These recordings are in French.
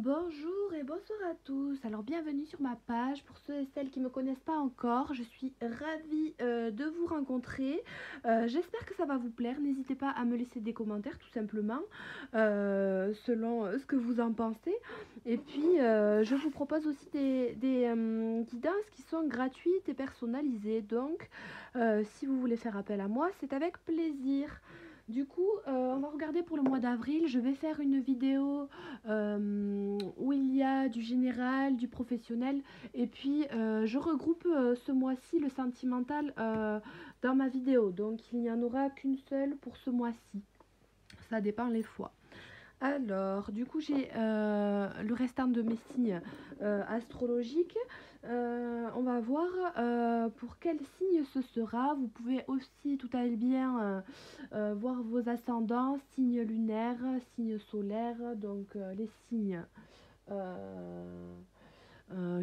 Bonjour et bonsoir à tous. Alors bienvenue sur ma page. Pour ceux et celles qui ne me connaissent pas encore, je suis ravie de vous rencontrer. J'espère que ça va vous plaire. N'hésitez pas à me laisser des commentaires tout simplement selon ce que vous en pensez. Et puis je vous propose aussi des guidances qui sont gratuites et personnalisées. Donc si vous voulez faire appel à moi, c'est avec plaisir. Du coup, on va regarder pour le mois d'avril. Je vais faire une vidéo où il y a du général, du professionnel. Et puis, je regroupe ce mois-ci le sentimental dans ma vidéo. Donc, il n'y en aura qu'une seule pour ce mois-ci. Ça dépend les fois. Alors, du coup, j'ai le restant de mes signes astrologiques. On va voir pour quel signe ce sera. Vous pouvez aussi, tout à bien, voir vos ascendants, signes lunaires, signes solaires, donc les signes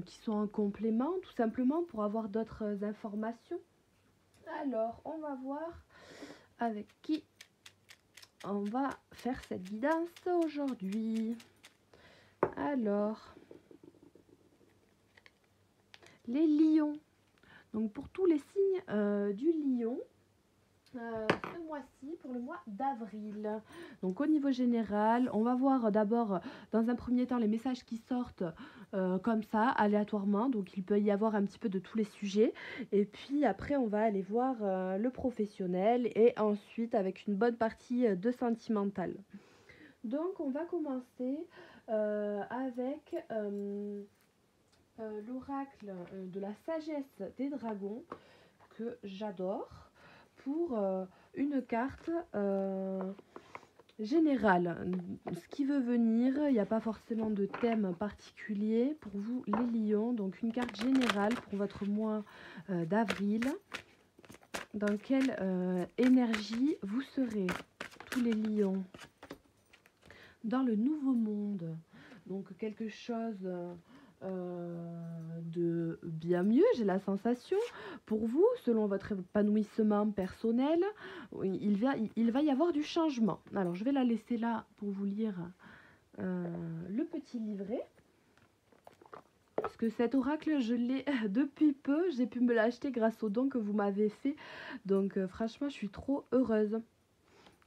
qui sont en complément, tout simplement pour avoir d'autres informations. Alors, on va voir avec qui on va faire cette guidance aujourd'hui. Alors, les lions. Donc pour tous les signes du lion, ce mois-ci, pour le mois d'avril. Donc au niveau général, on va voir d'abord dans un premier temps les messages qui sortent comme ça, aléatoirement. Donc il peut y avoir un petit peu de tous les sujets. Et puis après, on va aller voir le professionnel et ensuite avec une bonne partie de sentimental. Donc on va commencer avec l'oracle de la sagesse des dragons que j'adore pour une carte générale. Ce qui veut venir, il n'y a pas forcément de thème particulier pour vous les lions. Donc une carte générale pour votre mois d'avril. Dans quelle énergie vous serez, tous les lions, dans le nouveau monde. Donc quelque chose de bien mieux, j'ai la sensation, pour vous, selon votre épanouissement personnel, il va y avoir du changement. Alors je vais la laisser là pour vous lire le petit livret. Parce que cet oracle, je l'ai depuis peu, j'ai pu me l'acheter grâce au don que vous m'avez fait. Donc franchement, je suis trop heureuse.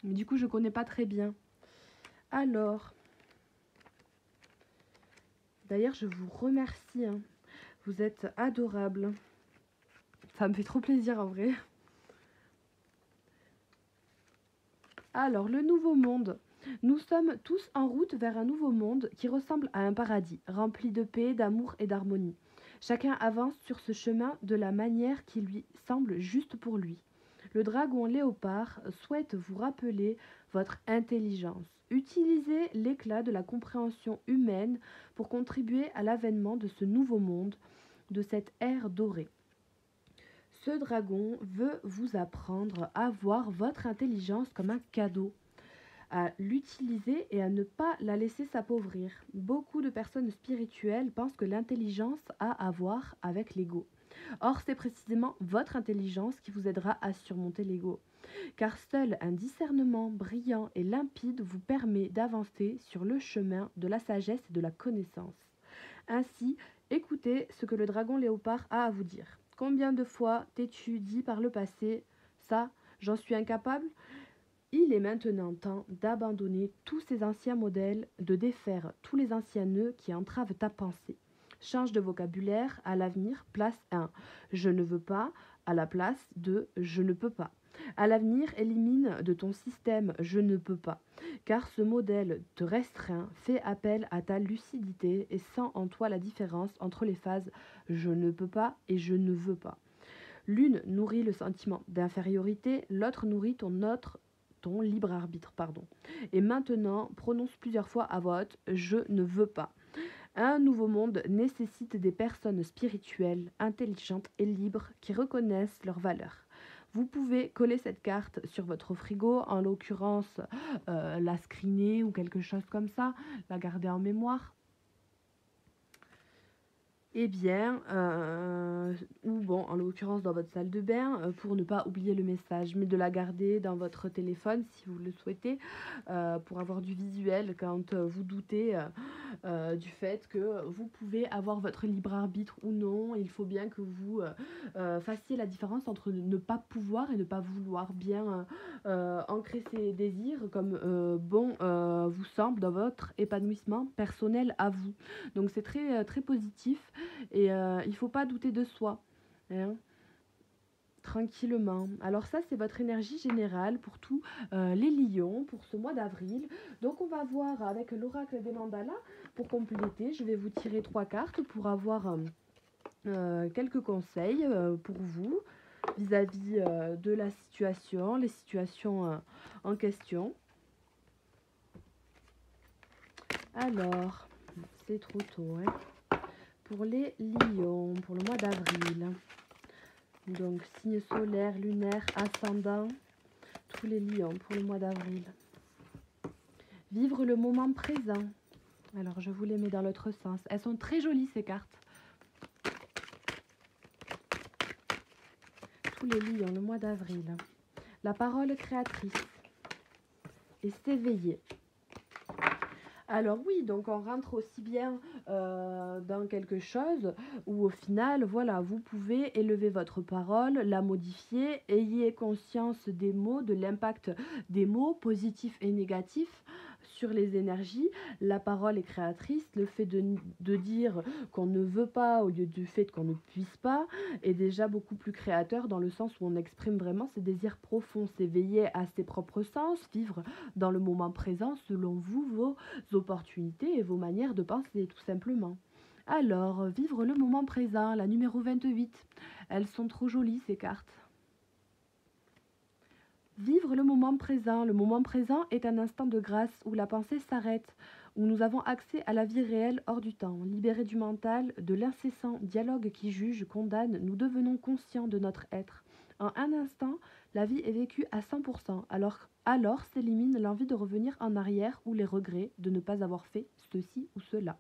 Mais du coup, je ne connais pas très bien. Alors, d'ailleurs, je vous remercie. Hein. Vous êtes adorables. Ça me fait trop plaisir en vrai. Alors, le nouveau monde. Nous sommes tous en route vers un nouveau monde qui ressemble à un paradis, rempli de paix, d'amour et d'harmonie. Chacun avance sur ce chemin de la manière qui lui semble juste pour lui. Le dragon léopard souhaite vous rappeler votre intelligence. Utilisez l'éclat de la compréhension humaine pour contribuer à l'avènement de ce nouveau monde, de cette ère dorée. Ce dragon veut vous apprendre à voir votre intelligence comme un cadeau, à l'utiliser et à ne pas la laisser s'appauvrir. Beaucoup de personnes spirituelles pensent que l'intelligence a à voir avec l'ego. Or, c'est précisément votre intelligence qui vous aidera à surmonter l'ego. Car seul un discernement brillant et limpide vous permet d'avancer sur le chemin de la sagesse et de la connaissance. Ainsi, écoutez ce que le dragon léopard a à vous dire. Combien de fois t'es-tu dit par le passé « ça, j'en suis incapable ?» Il est maintenant temps d'abandonner tous ces anciens modèles, de défaire tous les anciens nœuds qui entravent ta pensée. Change de vocabulaire, à l'avenir, place un « je ne veux pas » à la place de « je ne peux pas ». À l'avenir, élimine de ton système « je ne peux pas », car ce modèle te restreint, fait appel à ta lucidité et sent en toi la différence entre les phases « je ne peux pas » et « je ne veux pas ». L'une nourrit le sentiment d'infériorité, l'autre nourrit ton libre arbitre, Et maintenant, prononce plusieurs fois à voix haute « je ne veux pas ». Un nouveau monde nécessite des personnes spirituelles, intelligentes et libres qui reconnaissent leurs valeurs. Vous pouvez coller cette carte sur votre frigo, en l'occurrence la screener ou quelque chose comme ça, la garder en mémoire. Eh bien, ou bon, en l'occurrence dans votre salle de bain, pour ne pas oublier le message, mais de la garder dans votre téléphone si vous le souhaitez, pour avoir du visuel quand vous doutez du fait que vous pouvez avoir votre libre arbitre ou non. Il faut bien que vous fassiez la différence entre ne pas pouvoir et ne pas vouloir, bien ancrer ses désirs comme bon vous semble dans votre épanouissement personnel à vous. Donc c'est très, très positif et il ne faut pas douter de soi, hein, tranquillement. Alors ça, c'est votre énergie générale pour tous les lions pour ce mois d'avril. Donc on va voir avec l'oracle des mandalas pour compléter. Je vais vous tirer 3 cartes pour avoir quelques conseils pour vous vis-à-vis de la situation, les situations en question. Alors, c'est trop tôt, hein. Pour les lions, pour le mois d'avril. Donc, signe solaire, lunaire, ascendant, tous les lions pour le mois d'avril. Vivre le moment présent. Alors, je vous les mets dans l'autre sens. Elles sont très jolies, ces cartes. Tous les lions, le mois d'avril. La parole créatrice. Et s'éveiller. Alors oui, donc on rentre aussi bien dans quelque chose où au final, voilà, vous pouvez élever votre parole, la modifier, ayez conscience des mots, de l'impact des mots positifs et négatifs sur les énergies. La parole est créatrice, le fait de dire qu'on ne veut pas au lieu du fait qu'on ne puisse pas est déjà beaucoup plus créateur dans le sens où on exprime vraiment ses désirs profonds, s'éveiller à ses propres sens, vivre dans le moment présent selon vous, vos opportunités et vos manières de penser, tout simplement. Alors, vivre le moment présent, la numéro 28. Elles sont trop jolies, ces cartes. Vivre le moment présent. Le moment présent est un instant de grâce où la pensée s'arrête, où nous avons accès à la vie réelle hors du temps. Libérés du mental, de l'incessant dialogue qui juge, condamne, nous devenons conscients de notre être. En un instant, la vie est vécue à 100%, alors s'élimine l'envie de revenir en arrière ou les regrets de ne pas avoir fait ceci ou cela.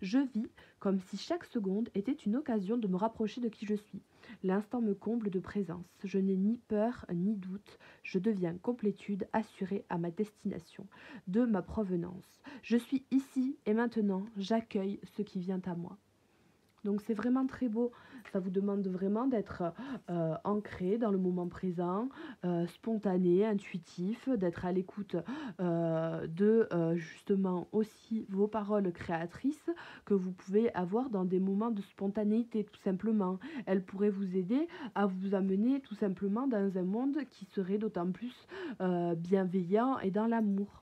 Je vis comme si chaque seconde était une occasion de me rapprocher de qui je suis. L'instant me comble de présence. Je n'ai ni peur ni doute. Je deviens complétude assurée à ma destination, de ma provenance. Je suis ici et maintenant. J'accueille ce qui vient à moi. Donc c'est vraiment très beau, ça vous demande vraiment d'être ancré dans le moment présent, spontané, intuitif, d'être à l'écoute de justement aussi vos paroles créatrices que vous pouvez avoir dans des moments de spontanéité tout simplement. Elles pourraient vous aider à vous amener tout simplement dans un monde qui serait d'autant plus bienveillant et dans l'amour.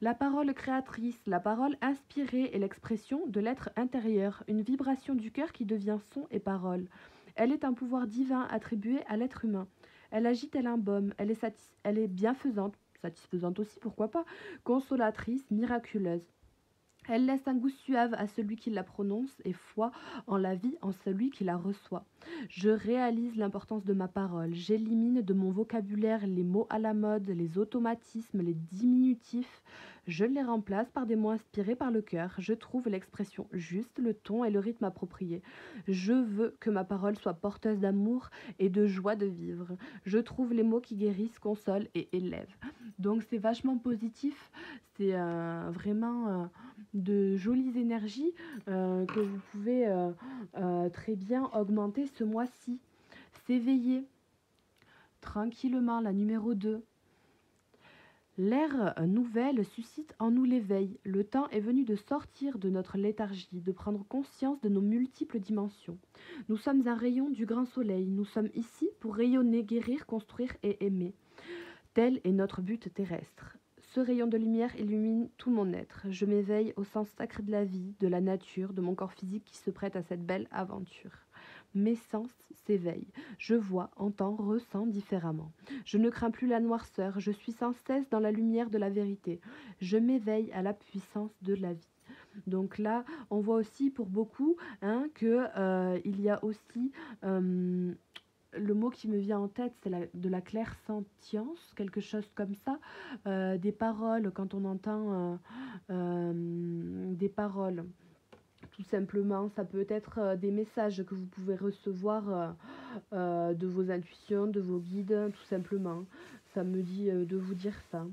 La parole créatrice, la parole inspirée est l'expression de l'être intérieur, une vibration du cœur qui devient son et parole. Elle est un pouvoir divin attribué à l'être humain. Elle agit tel un baume, elle est bienfaisante, satisfaisante aussi, pourquoi pas, consolatrice, miraculeuse. Elle laisse un goût suave à celui qui la prononce et foi en la vie en celui qui la reçoit. Je réalise l'importance de ma parole. J'élimine de mon vocabulaire les mots à la mode, les automatismes, les diminutifs. Je les remplace par des mots inspirés par le cœur. Je trouve l'expression juste, le ton et le rythme appropriés. Je veux que ma parole soit porteuse d'amour et de joie de vivre. Je trouve les mots qui guérissent, consolent et élèvent. Donc c'est vachement positif. C'est vraiment de jolies énergies que vous pouvez très bien augmenter ce mois-ci. S'éveiller tranquillement, la numéro 2. L'ère nouvelle suscite en nous l'éveil. Le temps est venu de sortir de notre léthargie, de prendre conscience de nos multiples dimensions. Nous sommes un rayon du grand soleil. Nous sommes ici pour rayonner, guérir, construire et aimer. Tel est notre but terrestre. Ce rayon de lumière illumine tout mon être. Je m'éveille au sens sacré de la vie, de la nature, de mon corps physique qui se prête à cette belle aventure. Mes sens s'éveillent. Je vois, entends, ressens différemment. Je ne crains plus la noirceur. Je suis sans cesse dans la lumière de la vérité. Je m'éveille à la puissance de la vie. Donc là, on voit aussi pour beaucoup que il y a aussi le mot qui me vient en tête, c'est de la clairsentience, quelque chose comme ça. Des paroles, quand on entend des paroles, tout simplement, ça peut être des messages que vous pouvez recevoir de vos intuitions, de vos guides, tout simplement. Ça me dit de vous dire ça.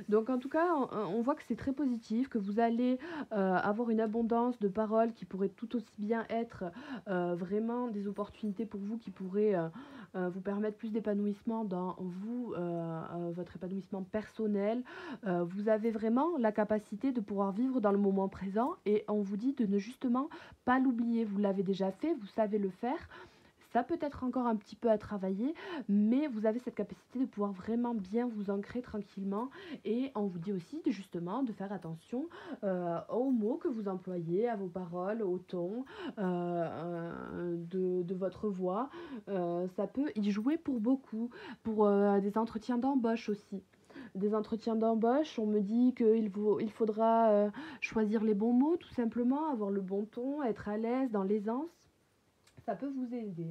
Donc en tout cas, on voit que c'est très positif, que vous allez avoir une abondance de paroles qui pourraient tout aussi bien être vraiment des opportunités pour vous qui pourraient vous permettre plus d'épanouissement dans vous, votre épanouissement personnel. Vous avez vraiment la capacité de pouvoir vivre dans le moment présent et on vous dit de ne justement pas l'oublier. Vous l'avez déjà fait, vous savez le faire. Ça peut être encore un petit peu à travailler, mais vous avez cette capacité de pouvoir vraiment bien vous ancrer tranquillement. Et on vous dit aussi justement de faire attention aux mots que vous employez, à vos paroles, au ton de votre voix. Ça peut y jouer pour beaucoup, pour des entretiens d'embauche aussi. Des entretiens d'embauche, on me dit il faudra choisir les bons mots tout simplement, avoir le bon ton, être à l'aise dans l'aisance. Ça peut vous aider.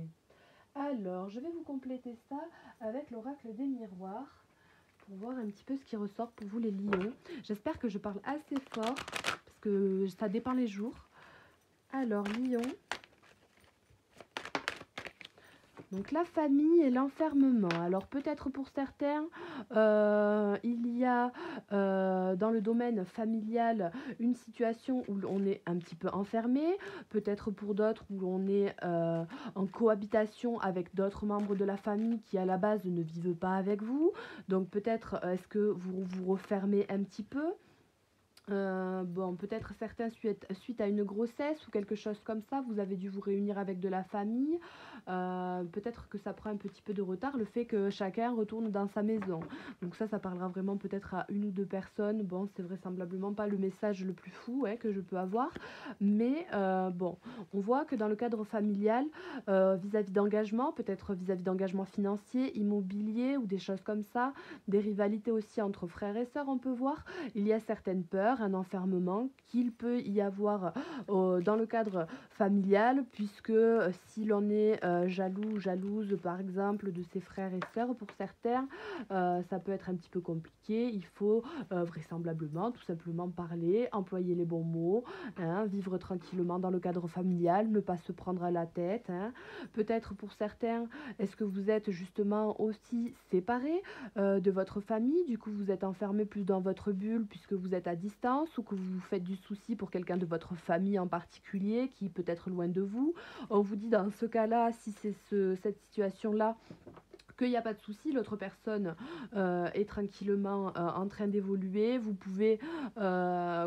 Alors, je vais vous compléter ça avec l'oracle des miroirs pour voir un petit peu ce qui ressort pour vous les lions. J'espère que je parle assez fort parce que ça dépend les jours. Alors, lion. Donc la famille et l'enfermement. Alors peut-être pour certains, il y a dans le domaine familial une situation où on est un petit peu enfermé. Peut-être pour d'autres où on est en cohabitation avec d'autres membres de la famille qui à la base ne vivent pas avec vous. Donc peut-être est-ce que vous vous refermez un petit peu. Bon, peut-être certains suite à une grossesse ou quelque chose comme ça, vous avez dû vous réunir avec de la famille. Peut-être que ça prend un petit peu de retard, le fait que chacun retourne dans sa maison. Donc ça parlera vraiment peut-être à une ou deux personnes. Bon, c'est vraisemblablement pas le message le plus fou que je peux avoir. Mais bon, on voit que dans le cadre familial, vis-à-vis d'engagement, peut-être vis-à-vis d'engagement financier, immobilier ou des choses comme ça, des rivalités aussi entre frères et sœurs, on peut voir. Il y a certaines peurs, un enfermement qu'il peut y avoir dans le cadre familial, puisque si l'on est jaloux, jalouse par exemple de ses frères et sœurs, pour certains, ça peut être un petit peu compliqué. Il faut vraisemblablement tout simplement parler, employer les bons mots, vivre tranquillement dans le cadre familial, ne pas se prendre à la tête. Peut-être pour certains, est-ce que vous êtes justement aussi séparés de votre famille, du coup vous êtes enfermé plus dans votre bulle puisque vous êtes à distance, ou que vous vous faites du souci pour quelqu'un de votre famille en particulier qui peut être loin de vous. On vous dit dans ce cas-là, si c'est cette situation-là, qu'il n'y a pas de souci, l'autre personne est tranquillement en train d'évoluer. Vous pouvez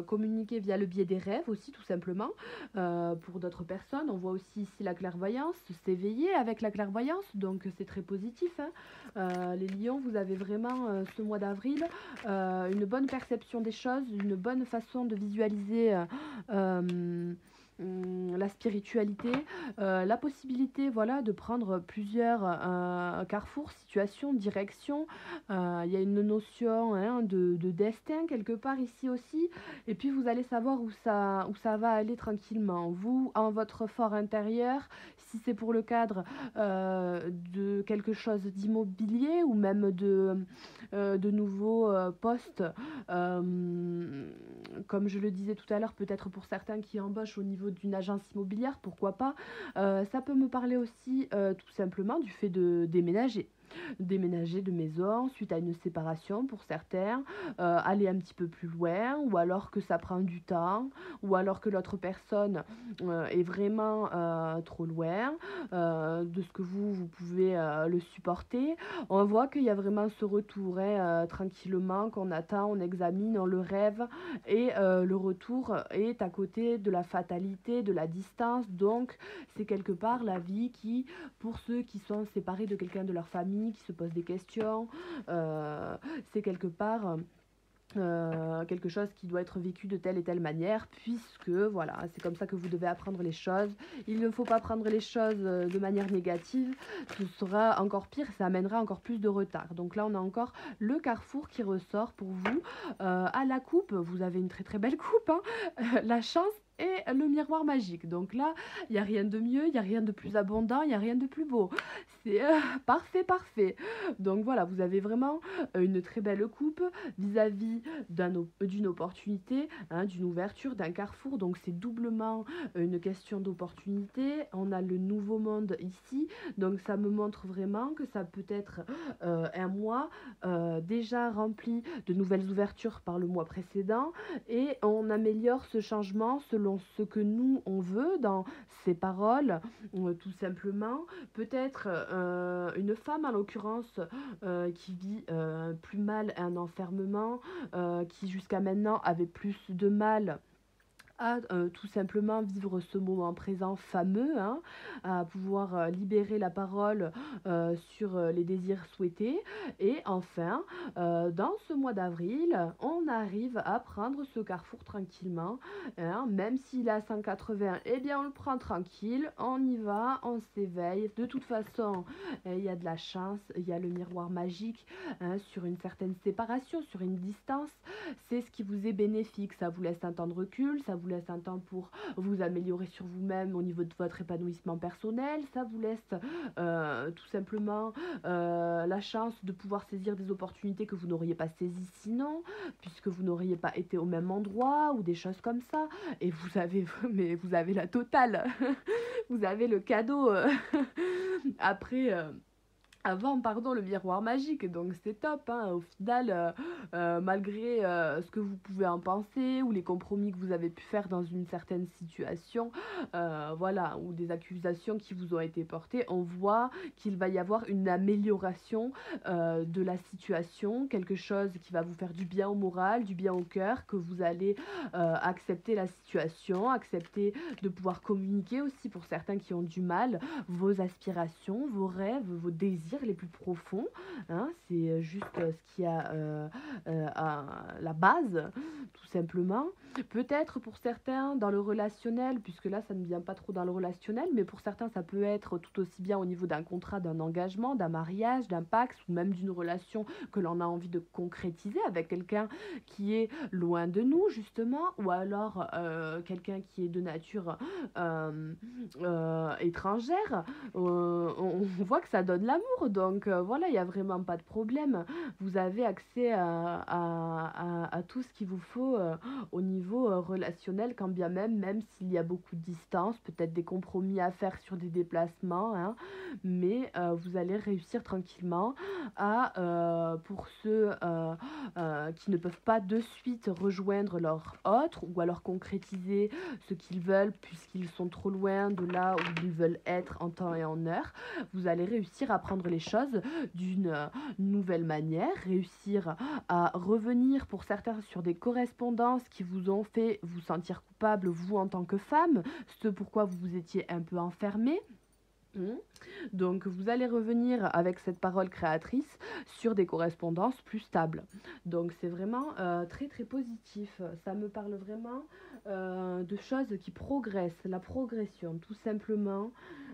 communiquer via le biais des rêves aussi, tout simplement. Pour d'autres personnes, on voit aussi ici la clairvoyance, s'éveiller avec la clairvoyance, donc c'est très positif. Les lions, vous avez vraiment ce mois d'avril une bonne perception des choses, une bonne façon de visualiser la spiritualité, la possibilité voilà, de prendre plusieurs carrefours, situations, directions. Il y a une notion de destin quelque part ici aussi. Et puis vous allez savoir où ça va aller tranquillement. Vous, en votre fort intérieur, si c'est pour le cadre de quelque chose d'immobilier ou même de nouveaux postes, comme je le disais tout à l'heure, peut-être pour certains qui embauchent au niveau d'une agence immobilière, pourquoi pas. Ça peut me parler aussi tout simplement du fait de déménager de maison suite à une séparation pour certains, aller un petit peu plus loin, ou alors que ça prend du temps, ou alors que l'autre personne est vraiment trop loin de ce que vous pouvez le supporter. On voit qu'il y a vraiment ce retour tranquillement qu'on attend, on examine, on le rêve, et le retour est à côté de la fatalité, de la distance. Donc c'est quelque part la vie qui, pour ceux qui sont séparés de quelqu'un de leur famille, qui se posent des questions, c'est quelque part quelque chose qui doit être vécu de telle et telle manière, puisque voilà, c'est comme ça que vous devez apprendre les choses. Il ne faut pas prendre les choses de manière négative, ce sera encore pire, ça amènera encore plus de retard. Donc là on a encore le carrefour qui ressort pour vous. À la coupe, vous avez une très très belle coupe, la chance et le miroir magique. Donc là, il n'y a rien de mieux, il n'y a rien de plus abondant, il n'y a rien de plus beau. C'est parfait, parfait. Donc voilà, vous avez vraiment une très belle coupe vis-à-vis d'une opportunité, hein, d'une ouverture, d'un carrefour. Donc c'est doublement une question d'opportunité. On a le nouveau monde ici. Donc ça me montre vraiment que ça peut être un mois déjà rempli de nouvelles ouvertures par le mois précédent et on améliore ce changement selon ce que nous on veut dans ces paroles, tout simplement. Peut-être une femme en l'occurrence qui vit plus mal un enfermement, qui jusqu'à maintenant avait plus de mal à tout simplement vivre ce moment présent fameux, hein, à pouvoir libérer la parole sur les désirs souhaités. Et enfin, dans ce mois d'avril, on arrive à prendre ce carrefour tranquillement, hein, même s'il est à 180, eh bien on le prend tranquille, on y va, on s'éveille. De toute façon, il y a de la chance, il y a le miroir magique, hein, sur une certaine séparation, sur une distance. C'est ce qui vous est bénéfique, ça vous laisse un temps de recul, ça vous laisse un temps pour vous améliorer sur vous-même au niveau de votre épanouissement personnel, ça vous laisse tout simplement la chance de pouvoir saisir des opportunités que vous n'auriez pas saisies sinon, puisque vous n'auriez pas été au même endroit ou des choses comme ça, et vous avez, mais vous avez la totale, vous avez le cadeau après... avant, pardon, le miroir magique, donc c'est top, hein. Au final, malgré ce que vous pouvez en penser ou les compromis que vous avez pu faire dans une certaine situation, voilà, ou des accusations qui vous ont été portées, on voit qu'il va y avoir une amélioration de la situation, quelque chose qui va vous faire du bien au moral, du bien au cœur, que vous allez accepter la situation, accepter de pouvoir communiquer aussi pour certains qui ont du mal, vos aspirations, vos rêves, vos désirs les plus profonds, hein, c'est juste ce qui a à la base, tout simplement. Peut-être pour certains dans le relationnel, puisque là ça ne vient pas trop dans le relationnel, mais pour certains ça peut être tout aussi bien au niveau d'un contrat, d'un engagement, d'un mariage, d'un pacte ou même d'une relation que l'on a envie de concrétiser avec quelqu'un qui est loin de nous justement, ou alors quelqu'un qui est de nature étrangère. On voit que ça donne l'amour, donc voilà, il n'y a vraiment pas de problème. Vous avez accès à tout ce qu'il vous faut au niveau relationnel, quand bien même s'il y a beaucoup de distance, peut-être des compromis à faire sur des déplacements, hein, mais vous allez réussir tranquillement à, pour ceux qui ne peuvent pas de suite rejoindre leur autre, ou alors concrétiser ce qu'ils veulent puisqu'ils sont trop loin de là où ils veulent être en temps et en heure, vous allez réussir à prendre les choses d'une nouvelle manière, réussir à revenir pour certains sur des correspondances qui vous ont fait vous sentir coupable, vous en tant que femme, ce pourquoi vous vous étiez un peu enfermé. Donc vous allez revenir avec cette parole créatrice sur des correspondances plus stables. Donc c'est vraiment très très positif. Ça me parle vraiment de choses qui progressent, la progression tout simplement.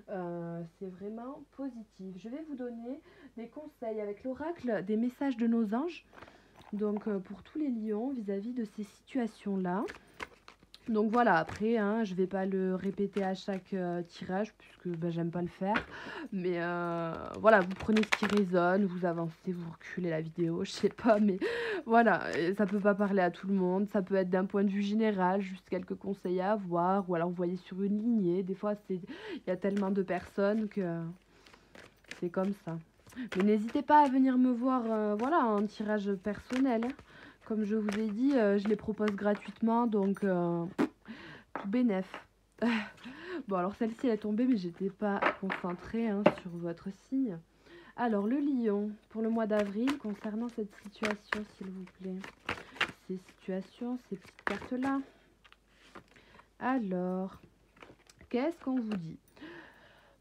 C'est vraiment positif. Je vais vous donner des conseils avec l'oracle des messages de nos anges. Donc pour tous les lions vis-à-vis de ces situations-là. Donc voilà, après, hein, je vais pas le répéter à chaque tirage, puisque ben, j'aime pas le faire. Mais voilà, vous prenez ce qui résonne, vous avancez, vous reculez la vidéo, je sais pas, mais voilà, ça peut pas parler à tout le monde, ça peut être d'un point de vue général, juste quelques conseils à avoir, ou alors vous voyez sur une lignée, des fois il y a tellement de personnes que c'est comme ça. Mais n'hésitez pas à venir me voir, voilà, en tirage personnel, hein. Comme je vous ai dit, je les propose gratuitement, donc tout bénef. Bon, alors celle-ci elle est tombée, mais j'étais pas concentrée hein, sur votre signe. Alors, le lion, pour le mois d'avril, concernant cette situation, s'il vous plaît. Ces situations, ces petites cartes-là. Alors, qu'est-ce qu'on vous dit ?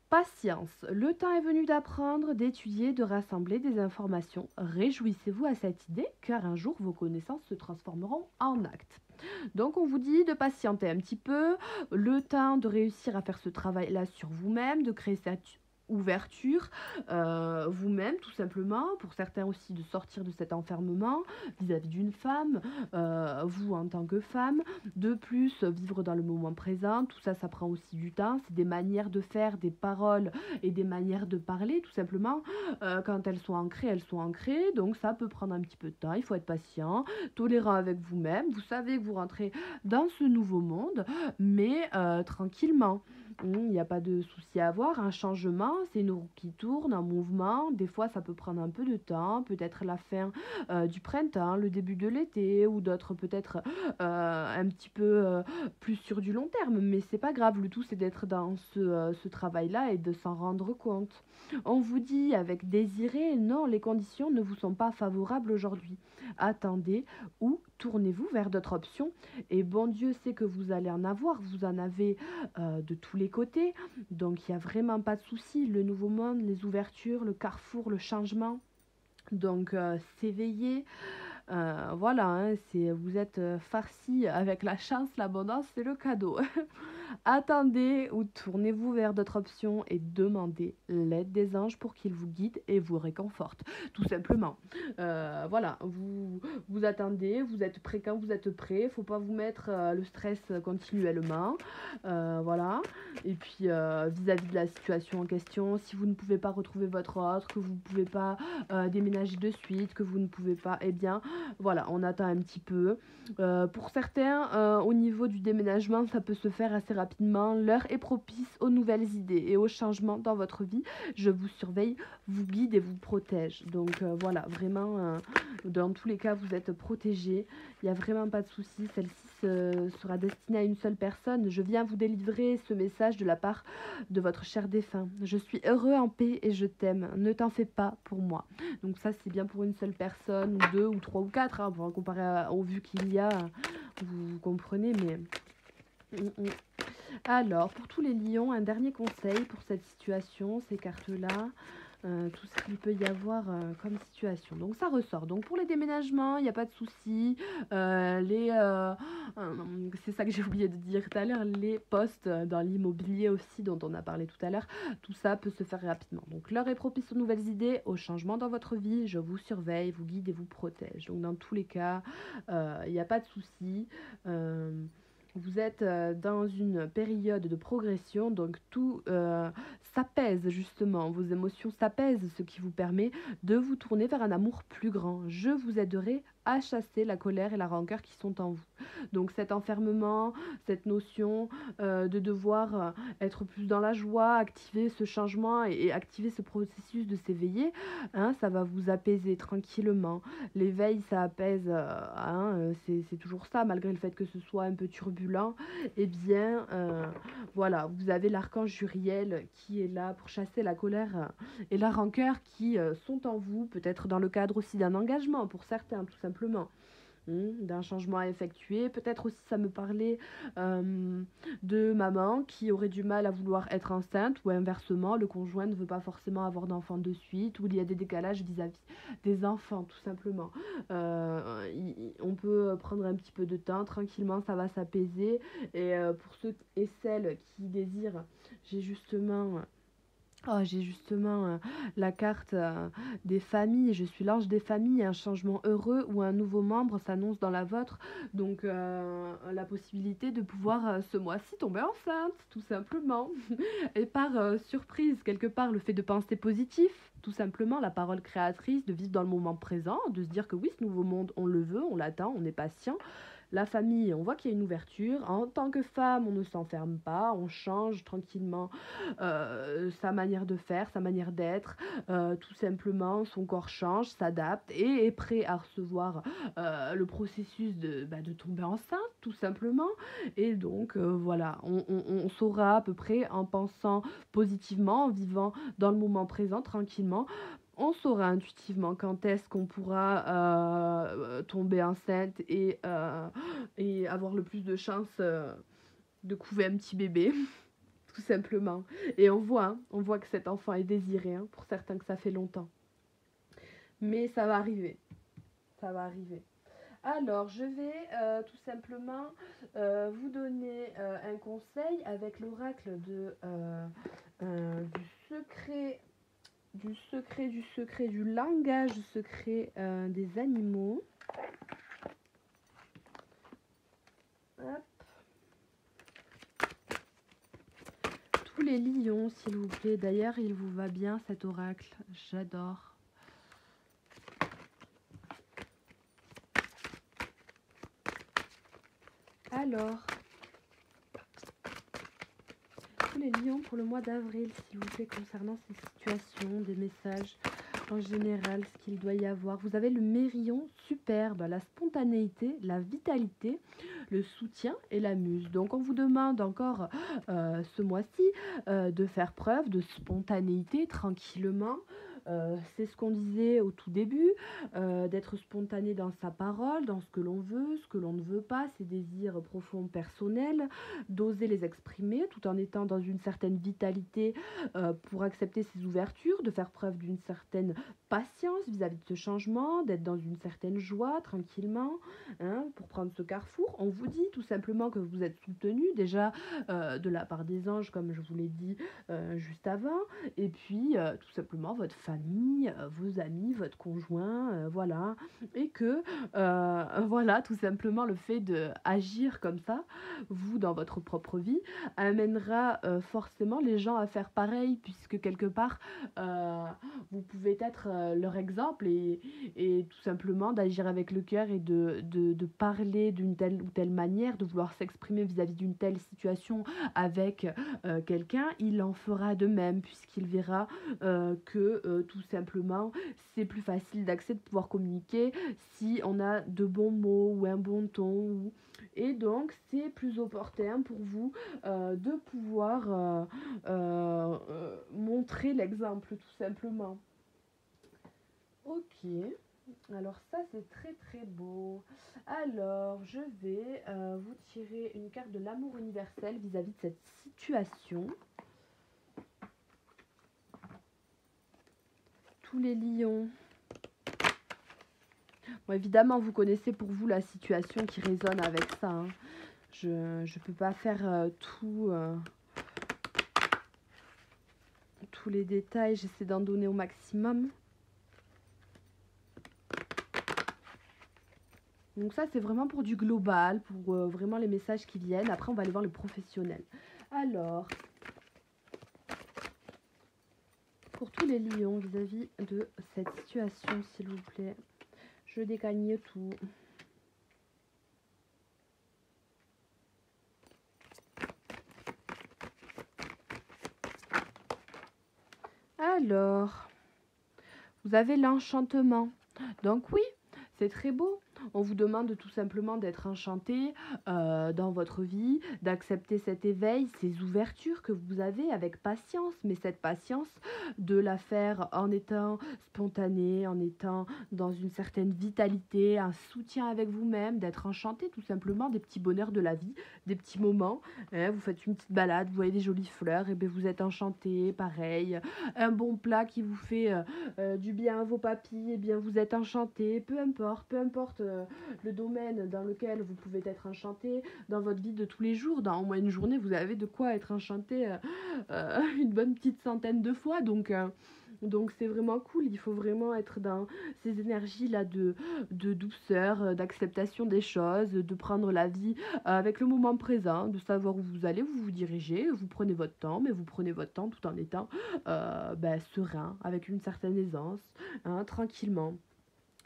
Patience, le temps est venu d'apprendre, d'étudier, de rassembler des informations. Réjouissez-vous à cette idée, car un jour vos connaissances se transformeront en actes. Donc on vous dit de patienter un petit peu, le temps de réussir à faire ce travail-là sur vous-même, de créer cette ouverture vous-même, tout simplement. Pour certains aussi, de sortir de cet enfermement vis-à-vis d'une femme, vous en tant que femme. De plus, vivre dans le moment présent, tout ça, ça prend aussi du temps. C'est des manières de faire, des paroles et des manières de parler, tout simplement. Quand elles sont ancrées, elles sont ancrées. Donc ça peut prendre un petit peu de temps. Il faut être patient, tolérant avec vous-même. Vous savez que vous rentrez dans ce nouveau monde, mais tranquillement. Il n'y a pas de souci à avoir. Un changement, c'est une roue qui tourne, un mouvement. Des fois, ça peut prendre un peu de temps. Peut-être la fin du printemps, le début de l'été, ou d'autres peut-être un petit peu plus sur du long terme. Mais c'est pas grave. Le tout, c'est d'être dans ce travail-là et de s'en rendre compte. On vous dit avec désiré, non, les conditions ne vous sont pas favorables aujourd'hui. Attendez ou tournez-vous vers d'autres options. Et bon Dieu sait que vous allez en avoir. Vous en avez de tous les côtés. Donc il n'y a vraiment pas de souci. Le nouveau monde, les ouvertures, le carrefour, le changement. Donc s'éveiller, voilà, hein, vous êtes farci avec la chance, l'abondance, c'est le cadeau. Attendez ou tournez-vous vers d'autres options et demandez l'aide des anges pour qu'ils vous guident et vous réconfortent, tout simplement. Voilà, vous attendez, vous êtes prêt quand vous êtes prêt, il ne faut pas vous mettre le stress continuellement. Voilà, et puis vis-à-vis de la situation en question, si vous ne pouvez pas retrouver votre autre, que vous ne pouvez pas déménager de suite, que vous ne pouvez pas, eh bien, voilà, on attend un petit peu. Pour certains, au niveau du déménagement, ça peut se faire assez rapidement. L'heure est propice aux nouvelles idées et aux changements dans votre vie. Je vous surveille, vous guide et vous protège. Donc voilà, vraiment, dans tous les cas, vous êtes protégés. Il n'y a vraiment pas de souci. Celle-ci sera destinée à une seule personne. Je viens vous délivrer ce message de la part de votre cher défunt. Je suis heureux en paix et je t'aime. Ne t'en fais pas pour moi. Donc ça, c'est bien pour une seule personne, ou deux, ou trois, ou quatre. Hein, pour comparer aux vues qu'il y a, vous comprenez, mais... Alors, pour tous les lions, un dernier conseil pour cette situation, ces cartes-là, tout ce qu'il peut y avoir comme situation. Donc ça ressort. Donc pour les déménagements, il n'y a pas de souci. C'est ça que j'ai oublié de dire tout à l'heure, les postes dans l'immobilier aussi dont on a parlé tout à l'heure, tout ça peut se faire rapidement. Donc l'heure est propice aux nouvelles idées, aux changements dans votre vie. Je vous surveille, vous guide et vous protège. Donc dans tous les cas, il n'y a pas de souci. Vous êtes dans une période de progression, donc tout s'apaise justement, vos émotions s'apaisent, ce qui vous permet de vous tourner vers un amour plus grand. Je vous aiderai à chasser la colère et la rancœur qui sont en vous. Donc cet enfermement, cette notion de devoir être plus dans la joie, activer ce changement et activer ce processus de s'éveiller, hein, ça va vous apaiser tranquillement. L'éveil, ça apaise, hein, c'est toujours ça, malgré le fait que ce soit un peu turbulent. Eh bien, voilà, vous avez l'archange Uriel qui est là pour chasser la colère et la rancœur qui sont en vous, peut-être dans le cadre aussi d'un engagement pour certains, tout simplement. D'un changement à effectuer. Peut-être aussi ça me parlait de maman qui aurait du mal à vouloir être enceinte ou inversement, le conjoint ne veut pas forcément avoir d'enfant de suite ou il y a des décalages vis-à-vis des enfants tout simplement. On peut prendre un petit peu de temps, tranquillement ça va s'apaiser et pour ceux et celles qui désirent, j'ai justement... Oh, j'ai justement la carte des familles, je suis l'ange des familles, un changement heureux ou un nouveau membre s'annonce dans la vôtre. Donc la possibilité de pouvoir ce mois-ci tomber enceinte, tout simplement. Et par surprise, quelque part, le fait de penser positif, tout simplement, la parole créatrice, de vivre dans le moment présent, de se dire que oui, ce nouveau monde, on le veut, on l'attend, on est patient. La famille, on voit qu'il y a une ouverture. En tant que femme, on ne s'enferme pas, on change tranquillement sa manière de faire, sa manière d'être, tout simplement, son corps change, s'adapte et est prêt à recevoir le processus de tomber enceinte, tout simplement. Et donc, voilà, on saura à peu près en pensant positivement, en vivant dans le moment présent, tranquillement, on saura intuitivement quand est-ce qu'on pourra tomber enceinte et avoir le plus de chances de couver un petit bébé, tout simplement. Et on voit que cet enfant est désiré, hein, pour certains que ça fait longtemps. Mais ça va arriver, ça va arriver. Alors, je vais tout simplement vous donner un conseil avec l'oracle secret, du langage secret des animaux. Hop. Tous les lions, s'il vous plaît. D'ailleurs, il vous va bien cet oracle. J'adore. Alors, tous les lions pour le mois d'avril, s'il vous plaît, concernant ces situations, des messages en général, ce qu'il doit y avoir. Vous avez le mérion superbe, la spontanéité, la vitalité, le soutien et la muse. Donc on vous demande encore ce mois-ci de faire preuve de spontanéité tranquillement. C'est ce qu'on disait au tout début, d'être spontané dans sa parole, dans ce que l'on veut, ce que l'on ne veut pas, ses désirs profonds personnels, d'oser les exprimer tout en étant dans une certaine vitalité pour accepter ses ouvertures, de faire preuve d'une certaine patience vis-à-vis de ce changement, d'être dans une certaine joie tranquillement, hein, pour prendre ce carrefour. On vous dit tout simplement que vous êtes soutenu déjà de la part des anges, comme je vous l'ai dit juste avant, et puis tout simplement votre famille, vos amis, votre conjoint, voilà, et que voilà, tout simplement le fait d'agir comme ça, vous dans votre propre vie, amènera forcément les gens à faire pareil, puisque quelque part vous pouvez être leur exemple et tout simplement d'agir avec le cœur et de parler d'une telle ou telle manière, de vouloir s'exprimer vis-à-vis d'une telle situation avec quelqu'un, il en fera de même, puisqu'il verra que tout simplement c'est plus facile d'accès, de pouvoir communiquer si on a de bons mots ou un bon ton, et donc c'est plus opportun pour vous de pouvoir montrer l'exemple tout simplement. Ok, alors ça c'est très très beau. Alors je vais vous tirer une carte de l'amour universel vis-à-vis de cette situation. Tous les lions. Bon, évidemment, vous connaissez pour vous la situation qui résonne avec ça. Hein. Je ne peux pas faire tous les détails. J'essaie d'en donner au maximum. Donc ça, c'est vraiment pour du global, pour vraiment les messages qui viennent. Après, on va aller voir le professionnel. Alors, pour tous les lions vis-à-vis de cette situation, s'il vous plaît, je dégagne tout. Alors, vous avez l'enchantement. Donc oui, c'est très beau. On vous demande tout simplement d'être enchanté dans votre vie, d'accepter cet éveil, ces ouvertures que vous avez avec patience, mais cette patience de la faire en étant spontané, en étant dans une certaine vitalité, un soutien avec vous-même, d'être enchanté tout simplement des petits bonheurs de la vie, des petits moments. Hein, vous faites une petite balade, vous voyez des jolies fleurs, et bien vous êtes enchanté, pareil. Un bon plat qui vous fait du bien à vos papilles, et bien vous êtes enchanté, peu importe le domaine dans lequel vous pouvez être enchanté dans votre vie de tous les jours. Dans au moins une journée, vous avez de quoi être enchanté une bonne petite centaine de fois. Donc c'est vraiment cool. Il faut vraiment être dans ces énergies-là de douceur, d'acceptation des choses, de prendre la vie avec le moment présent, de savoir où vous allez, vous vous dirigez, vous prenez votre temps, mais vous prenez votre temps tout en étant serein, avec une certaine aisance, hein, tranquillement.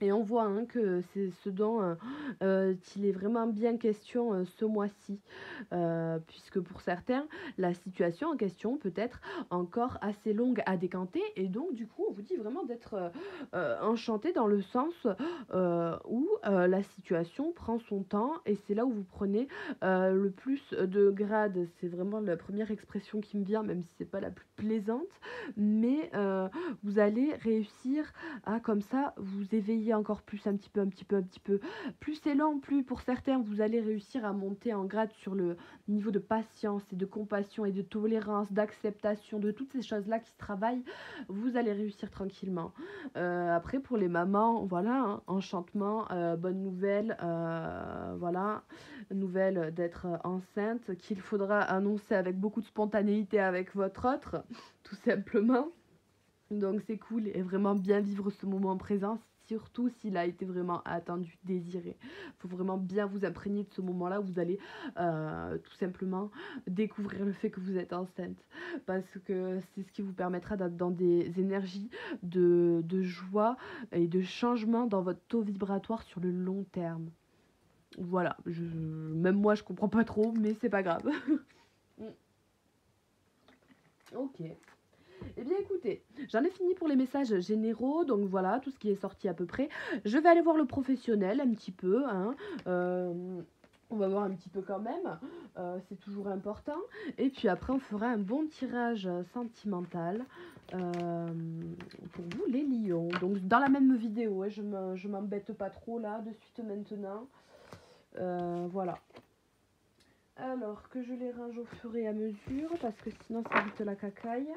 Et on voit hein, que c'est ce dont il est vraiment bien question ce mois-ci, puisque pour certains, la situation en question peut être encore assez longue à décanter, et donc du coup, on vous dit vraiment d'être enchanté dans le sens où la situation prend son temps, et c'est là où vous prenez le plus de grade. C'est vraiment la première expression qui me vient, même si c'est pas la plus plaisante, mais vous allez réussir à comme ça vous éveiller aller encore plus, un petit peu, plus c'est lent, plus pour certains, vous allez réussir à monter en grade sur le niveau de patience et de compassion et de tolérance, d'acceptation, de toutes ces choses-là qui se travaillent, vous allez réussir tranquillement. Après, pour les mamans, voilà, hein, enchantement, bonne nouvelle, voilà, nouvelle d'être enceinte, qu'il faudra annoncer avec beaucoup de spontanéité avec votre autre, tout simplement. Donc c'est cool et vraiment bien vivre ce moment présent, surtout s'il a été vraiment attendu, désiré. Il faut vraiment bien vous imprégner de ce moment-là où vous allez tout simplement découvrir le fait que vous êtes enceinte. Parce que c'est ce qui vous permettra d'être dans des énergies de joie et de changement dans votre taux vibratoire sur le long terme. Voilà, même moi je comprends pas trop, mais c'est pas grave. Ok. Eh bien écoutez, j'en ai fini pour les messages généraux, donc voilà, tout ce qui est sorti à peu près. Je vais aller voir le professionnel un petit peu, hein. On va voir un petit peu quand même, c'est toujours important. Et puis après, on fera un bon tirage sentimental pour vous les lions. Donc dans la même vidéo, hein, je m'embête pas trop là, de suite maintenant. Voilà. Alors que je les range au fur et à mesure, parce que sinon ça vite la cacaille.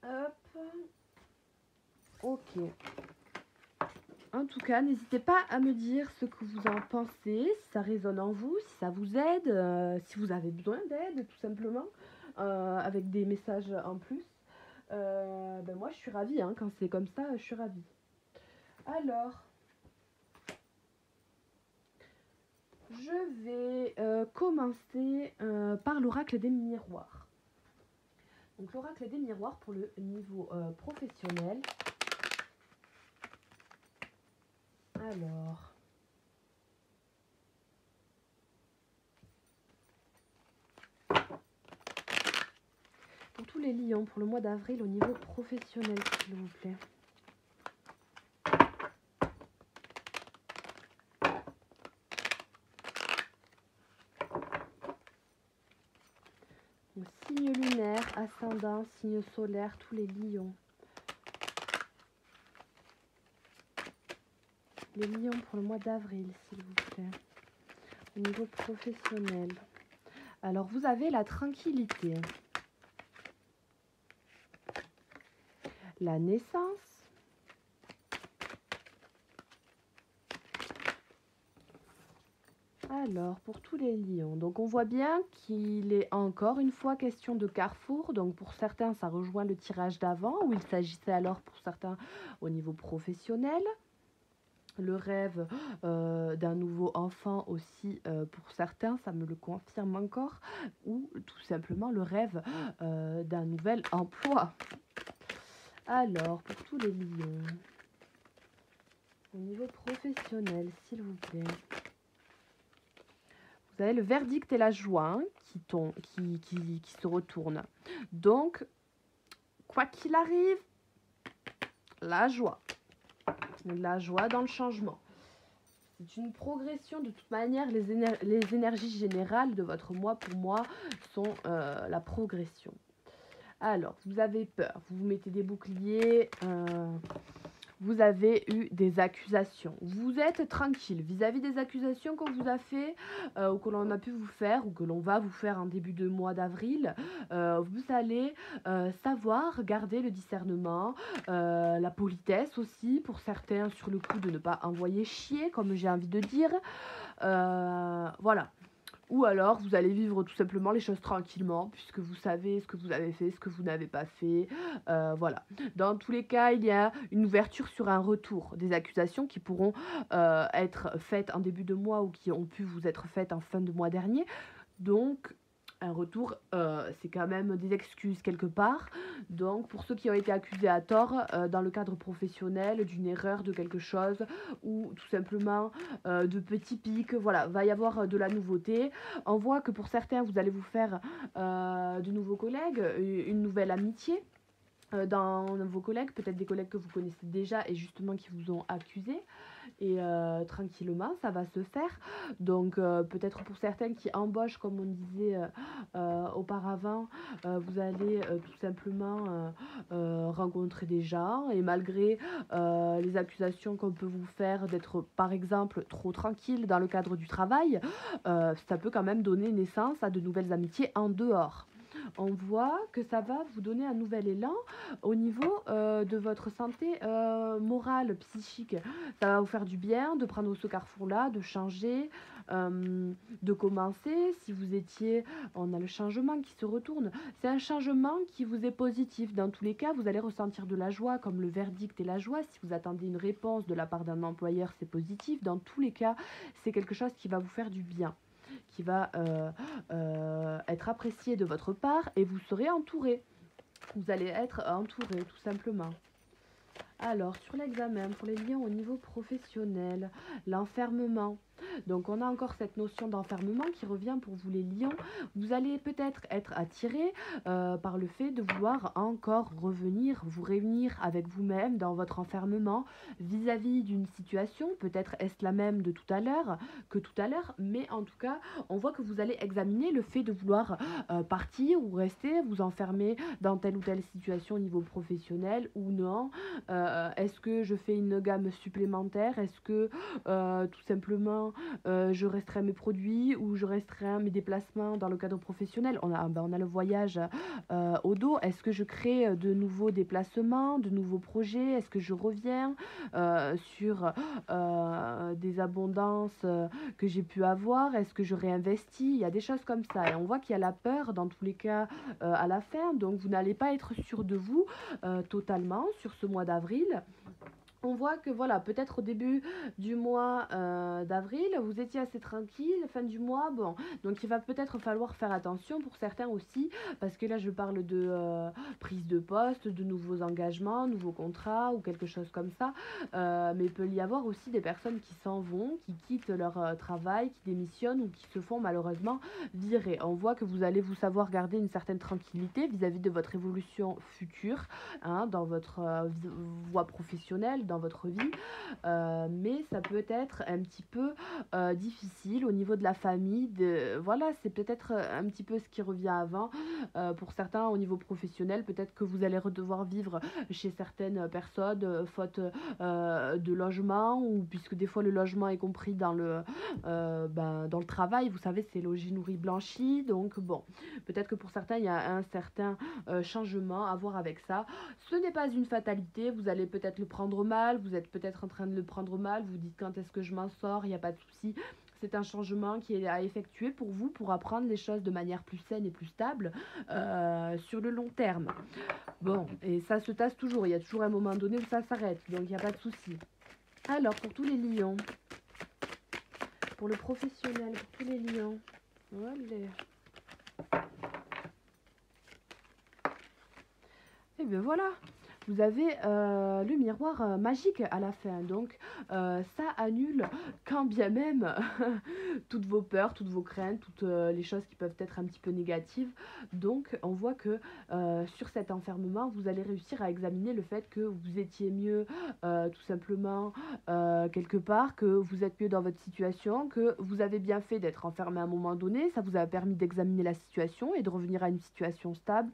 Hop. Ok. En tout cas, n'hésitez pas à me dire ce que vous en pensez, si ça résonne en vous, si ça vous aide, si vous avez besoin d'aide, tout simplement, avec des messages en plus. Ben moi, je suis ravie, hein, quand c'est comme ça, je suis ravie. Alors, je vais commencer par l'oracle des miroirs. Donc l'oracle des miroirs pour le niveau professionnel. Alors, pour tous les lions, pour le mois d'avril au niveau professionnel, s'il vous plaît. Donc, signe lunaire, ascendant, signe solaire, tous les lions. Les lions pour le mois d'avril, s'il vous plaît. Au niveau professionnel. Alors, vous avez la tranquillité. La naissance. Alors, pour tous les lions, donc on voit bien qu'il est encore une fois question de carrefour. Donc pour certains, ça rejoint le tirage d'avant, où il s'agissait alors pour certains au niveau professionnel. Le rêve d'un nouveau enfant aussi pour certains, ça me le confirme encore. Ou tout simplement le rêve d'un nouvel emploi. Alors, pour tous les lions, au niveau professionnel, s'il vous plaît. Vous avez le verdict et la joie hein, qui se retournent. Donc, quoi qu'il arrive, la joie. La joie dans le changement. C'est une progression. De toute manière, les énergies générales de votre mois, pour moi, sont la progression. Alors, vous avez peur. Vous vous mettez des boucliers. Vous avez eu des accusations. Vous êtes tranquille vis-à-vis des accusations qu'on vous a fait ou que l'on a pu vous faire ou que l'on va vous faire en début de mois d'avril. Vous allez savoir garder le discernement, la politesse aussi pour certains sur le coup de ne pas envoyer chier comme j'ai envie de dire. Voilà. Ou alors, vous allez vivre tout simplement les choses tranquillement, puisque vous savez ce que vous avez fait, ce que vous n'avez pas fait. Voilà. Dans tous les cas, il y a une ouverture sur un retour des accusations qui pourront être faites en début de mois ou qui ont pu vous être faites en fin de mois dernier. Donc, un retour, c'est quand même des excuses quelque part. Donc, pour ceux qui ont été accusés à tort dans le cadre professionnel d'une erreur, de quelque chose, ou tout simplement de petits pics, voilà, va y avoir de la nouveauté. On voit que pour certains, vous allez vous faire de nouveaux collègues, une nouvelle amitié dans vos collègues, peut-être des collègues que vous connaissez déjà et justement qui vous ont accusé. et tranquillement, ça va se faire. Donc peut-être pour certains qui embauchent, comme on disait auparavant, vous allez tout simplement rencontrer des gens et malgré les accusations qu'on peut vous faire d'être par exemple trop tranquille dans le cadre du travail, ça peut quand même donner naissance à de nouvelles amitiés en dehors. On voit que ça va vous donner un nouvel élan au niveau de votre santé morale, psychique. Ça va vous faire du bien de prendre ce carrefour-là, de changer, de commencer. Si vous étiez, on a le changement qui se retourne. C'est un changement qui vous est positif. Dans tous les cas, vous allez ressentir de la joie, comme le verdict et la joie. Si vous attendez une réponse de la part d'un employeur, c'est positif. Dans tous les cas, c'est quelque chose qui va vous faire du bien, qui va être apprécié de votre part et vous serez entouré. Vous allez être entouré tout simplement. Alors, sur l'examen pour les liens au niveau professionnel, l'enfermement. Donc, on a encore cette notion d'enfermement qui revient pour vous les lions. Vous allez peut-être être attiré par le fait de vouloir encore revenir, vous réunir avec vous-même dans votre enfermement vis-à-vis d'une situation. Peut-être est-ce la même de tout à l'heure que tout à l'heure, mais en tout cas, on voit que vous allez examiner le fait de vouloir partir ou rester, vous enfermer dans telle ou telle situation au niveau professionnel ou non. Est-ce que je fais une gamme supplémentaire? Est-ce que tout simplement je restreins mes produits ou je restreins mes déplacements dans le cadre professionnel? On a le voyage au dos. Est-ce que je crée de nouveaux déplacements, de nouveaux projets? Est-ce que je reviens sur des abondances que j'ai pu avoir? Est-ce que je réinvestis? Il y a des choses comme ça. Et on voit qu'il y a la peur dans tous les cas à la fin. Donc vous n'allez pas être sûr de vous totalement sur ce mois d'avril. On voit que voilà, peut-être au début du mois d'avril, vous étiez assez tranquille, fin du mois, bon. Donc il va peut-être falloir faire attention pour certains aussi, parce que là je parle de prise de poste, de nouveaux engagements, nouveaux contrats ou quelque chose comme ça. Mais il peut y avoir aussi des personnes qui s'en vont, qui quittent leur travail, qui démissionnent ou qui se font malheureusement virer. On voit que vous allez vous savoir garder une certaine tranquillité vis-à-vis de votre évolution future, hein, dans votre voie professionnelle, dans votre vie, mais ça peut être un petit peu difficile au niveau de la famille. Voilà, c'est peut-être un petit peu ce qui revient avant. Pour certains, au niveau professionnel, peut-être que vous allez devoir vivre chez certaines personnes faute de logement, ou puisque des fois le logement est compris dans dans le travail, vous savez, c'est logis, nourri, blanchi. Donc bon, peut-être que pour certains, il y a un certain changement à voir avec ça. Ce n'est pas une fatalité, vous allez peut-être le prendre mal, vous êtes peut-être en train de le prendre mal, vous dites quand est-ce que je m'en sors, il n'y a pas de souci. C'est un changement qui est à effectuer pour vous, pour apprendre les choses de manière plus saine et plus stable sur le long terme. Bon, et ça se tasse toujours, il y a toujours un moment donné où ça s'arrête, donc il n'y a pas de souci. Alors, pour tous les lions, pour le professionnel, pour tous les lions, allez. Et bien voilà, vous avez le miroir magique à la fin. Donc ça annule quand bien même toutes vos peurs, toutes vos craintes, toutes les choses qui peuvent être un petit peu négatives. Donc on voit que sur cet enfermement, vous allez réussir à examiner le fait que vous étiez mieux tout simplement quelque part, que vous êtes mieux dans votre situation, que vous avez bien fait d'être enfermé à un moment donné. Ça vous a permis d'examiner la situation et de revenir à une situation stable.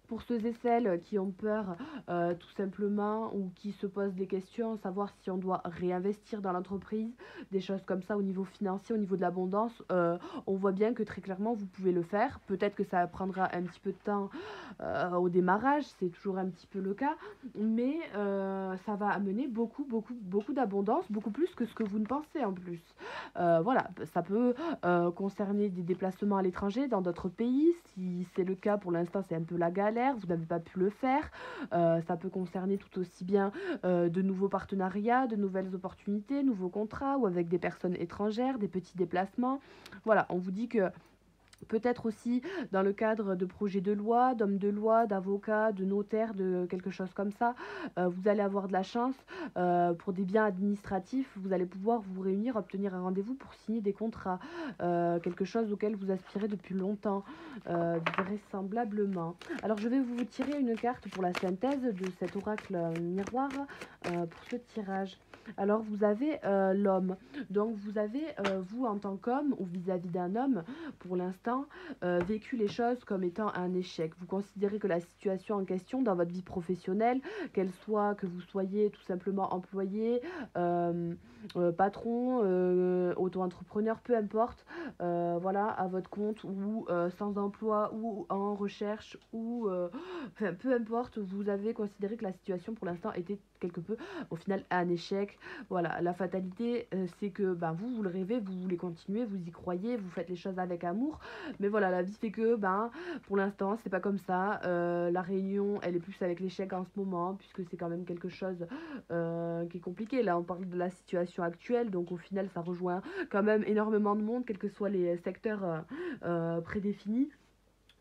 Pour ceux et celles qui ont peur tout simplement, ou qui se posent des questions, savoir si on doit réinvestir dans l'entreprise, des choses comme ça au niveau financier, au niveau de l'abondance, on voit bien que très clairement vous pouvez le faire. Peut-être que ça prendra un petit peu de temps au démarrage, c'est toujours un petit peu le cas, mais ça va amener beaucoup d'abondance, beaucoup plus que ce que vous ne pensez en plus. Voilà, ça peut concerner des déplacements à l'étranger, dans d'autres pays. Si c'est le cas, pour l'instant c'est un peu la galère, vous n'avez pas pu le faire. Ça peut concerner tout aussi bien de nouveaux partenariats, de nouvelles opportunités, nouveaux contrats ou avec des personnes étrangères, des petits déplacements. Voilà, on vous dit que peut-être aussi dans le cadre de projets de loi, d'hommes de loi, d'avocats, de notaires, de quelque chose comme ça, vous allez avoir de la chance pour des biens administratifs. Vous allez pouvoir vous réunir, obtenir un rendez-vous pour signer des contrats, quelque chose auquel vous aspirez depuis longtemps, vraisemblablement. Alors je vais vous tirer une carte pour la synthèse de cet oracle miroir pour ce tirage. Alors vous avez l'homme. Donc vous avez, vous en tant qu'homme ou vis-à-vis d'un homme, pour l'instant, vécu les choses comme étant un échec. Vous considérez que la situation en question dans votre vie professionnelle, qu'elle soit, que vous soyez tout simplement employé, euh, patron, auto-entrepreneur, peu importe, voilà, à votre compte ou sans emploi ou en recherche ou enfin, peu importe, vous avez considéré que la situation pour l'instant était quelque peu au final un échec. Voilà, la fatalité, c'est que ben, vous, vous le rêvez, vous voulez continuer, vous y croyez, vous faites les choses avec amour. Mais voilà, la vie fait que ben, pour l'instant, c'est pas comme ça. La réunion, elle est plus avec l'échec en ce moment, puisque c'est quand même quelque chose qui est compliqué. Là, on parle de la situation actuelle, donc au final, ça rejoint quand même énormément de monde, quels que soient les secteurs prédéfinis.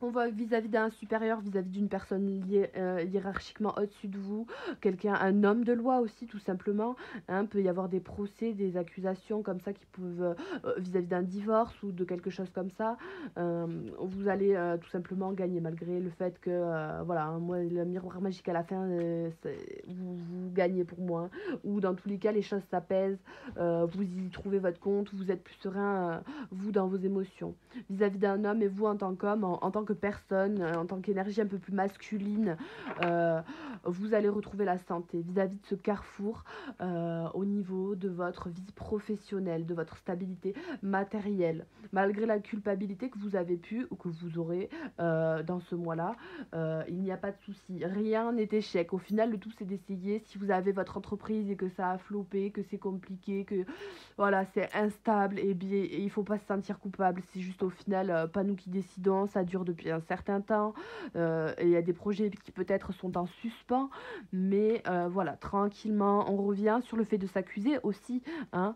On va vis-à-vis d'un supérieur, vis-à-vis d'une personne hiérarchiquement au-dessus de vous, quelqu'un, un homme de loi aussi tout simplement. Hein, peut y avoir des procès, des accusations comme ça qui peuvent vis-à-vis d'un divorce ou de quelque chose comme ça. Euh, vous allez tout simplement gagner malgré le fait que voilà, hein, moi le miroir magique à la fin, vous gagnez pour moi. Hein. Ou dans tous les cas les choses s'apaisent, vous y trouvez votre compte, vous êtes plus serein vous dans vos émotions vis-à-vis d'un homme et vous en tant qu'homme, en tant que personne, en tant qu'énergie un peu plus masculine, euh, vous allez retrouver la santé vis-à-vis de ce carrefour au niveau de votre vie professionnelle, de votre stabilité matérielle. Malgré la culpabilité que vous avez pu ou que vous aurez dans ce mois-là, il n'y a pas de souci. Rien n'est échec. Au final, le tout c'est d'essayer. Si vous avez votre entreprise et que ça a floppé, que c'est compliqué, que voilà, c'est instable et bien et il faut pas se sentir coupable. C'est juste au final pas nous qui décidons, ça dure depuis un certain temps. Et il y a des projets qui peut-être sont en suspens, mais voilà, tranquillement, on revient sur le fait de s'accuser aussi, hein,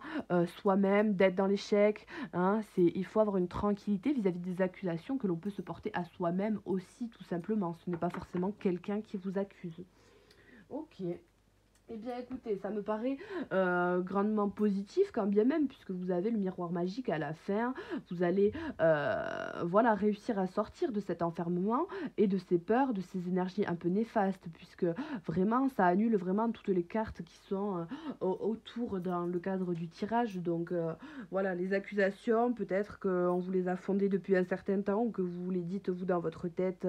soi-même, d'être dans l'échec. Hein, il faut avoir une tranquillité vis-à-vis des accusations que l'on peut se porter à soi-même aussi, tout simplement. Ce n'est pas forcément quelqu'un qui vous accuse. Ok. Eh bien écoutez, ça me paraît grandement positif quand bien même, puisque vous avez le miroir magique à la fin, vous allez voilà, réussir à sortir de cet enfermement et de ces peurs, de ces énergies un peu néfastes, puisque vraiment ça annule vraiment toutes les cartes qui sont autour dans le cadre du tirage. Donc voilà, les accusations, peut-être qu'on vous les a fondées depuis un certain temps, ou que vous les dites vous dans votre tête,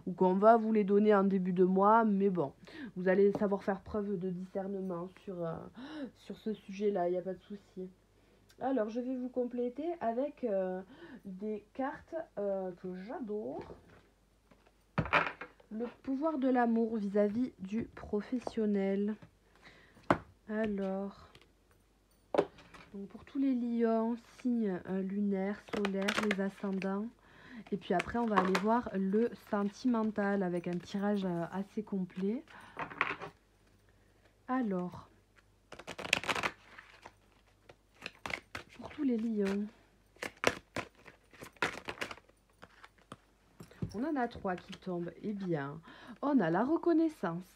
ou qu'on va vous les donner en début de mois, mais bon. Vous allez savoir faire preuve de discernement sur ce sujet-là, il n'y a pas de souci. Alors, je vais vous compléter avec des cartes que j'adore. Le pouvoir de l'amour vis-à-vis du professionnel. Alors, donc pour tous les lions, signes lunaires, solaires, les ascendants. Et puis après, on va aller voir le sentimental avec un tirage assez complet. Alors, pour tous les lions, on en a 3 qui tombent. Eh bien, on a la reconnaissance.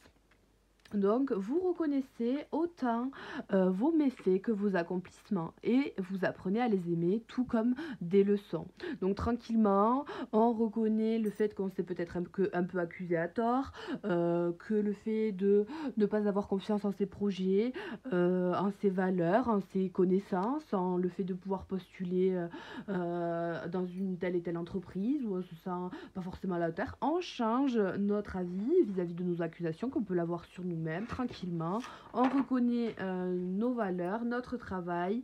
Donc, vous reconnaissez autant vos méfaits que vos accomplissements et vous apprenez à les aimer tout comme des leçons. Donc, tranquillement, on reconnaît le fait qu'on s'est peut-être un peu accusé à tort, que le fait de ne pas avoir confiance en ses projets, en ses valeurs, en ses connaissances, en le fait de pouvoir postuler dans une telle et telle entreprise où on se sent pas forcément à la hauteur. On change notre avis vis-à-vis de nos accusations qu'on peut l'avoir sur nous-mêmes tranquillement. On reconnaît nos valeurs, notre travail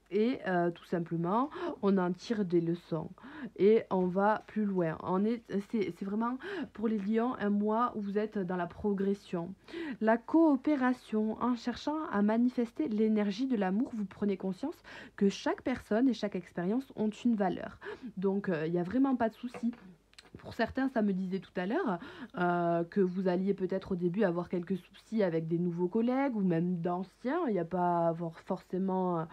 et tout simplement on en tire des leçons et on va plus loin. C'est vraiment pour les lions un mois où vous êtes dans la progression. La coopération, en cherchant à manifester l'énergie de l'amour, vous prenez conscience que chaque personne et chaque expérience ont une valeur. Donc il n'y a vraiment pas de souci. Pour certains, ça me disait tout à l'heure que vous alliez peut-être au début avoir quelques soucis avec des nouveaux collègues ou même d'anciens. Il n'y a pas forcément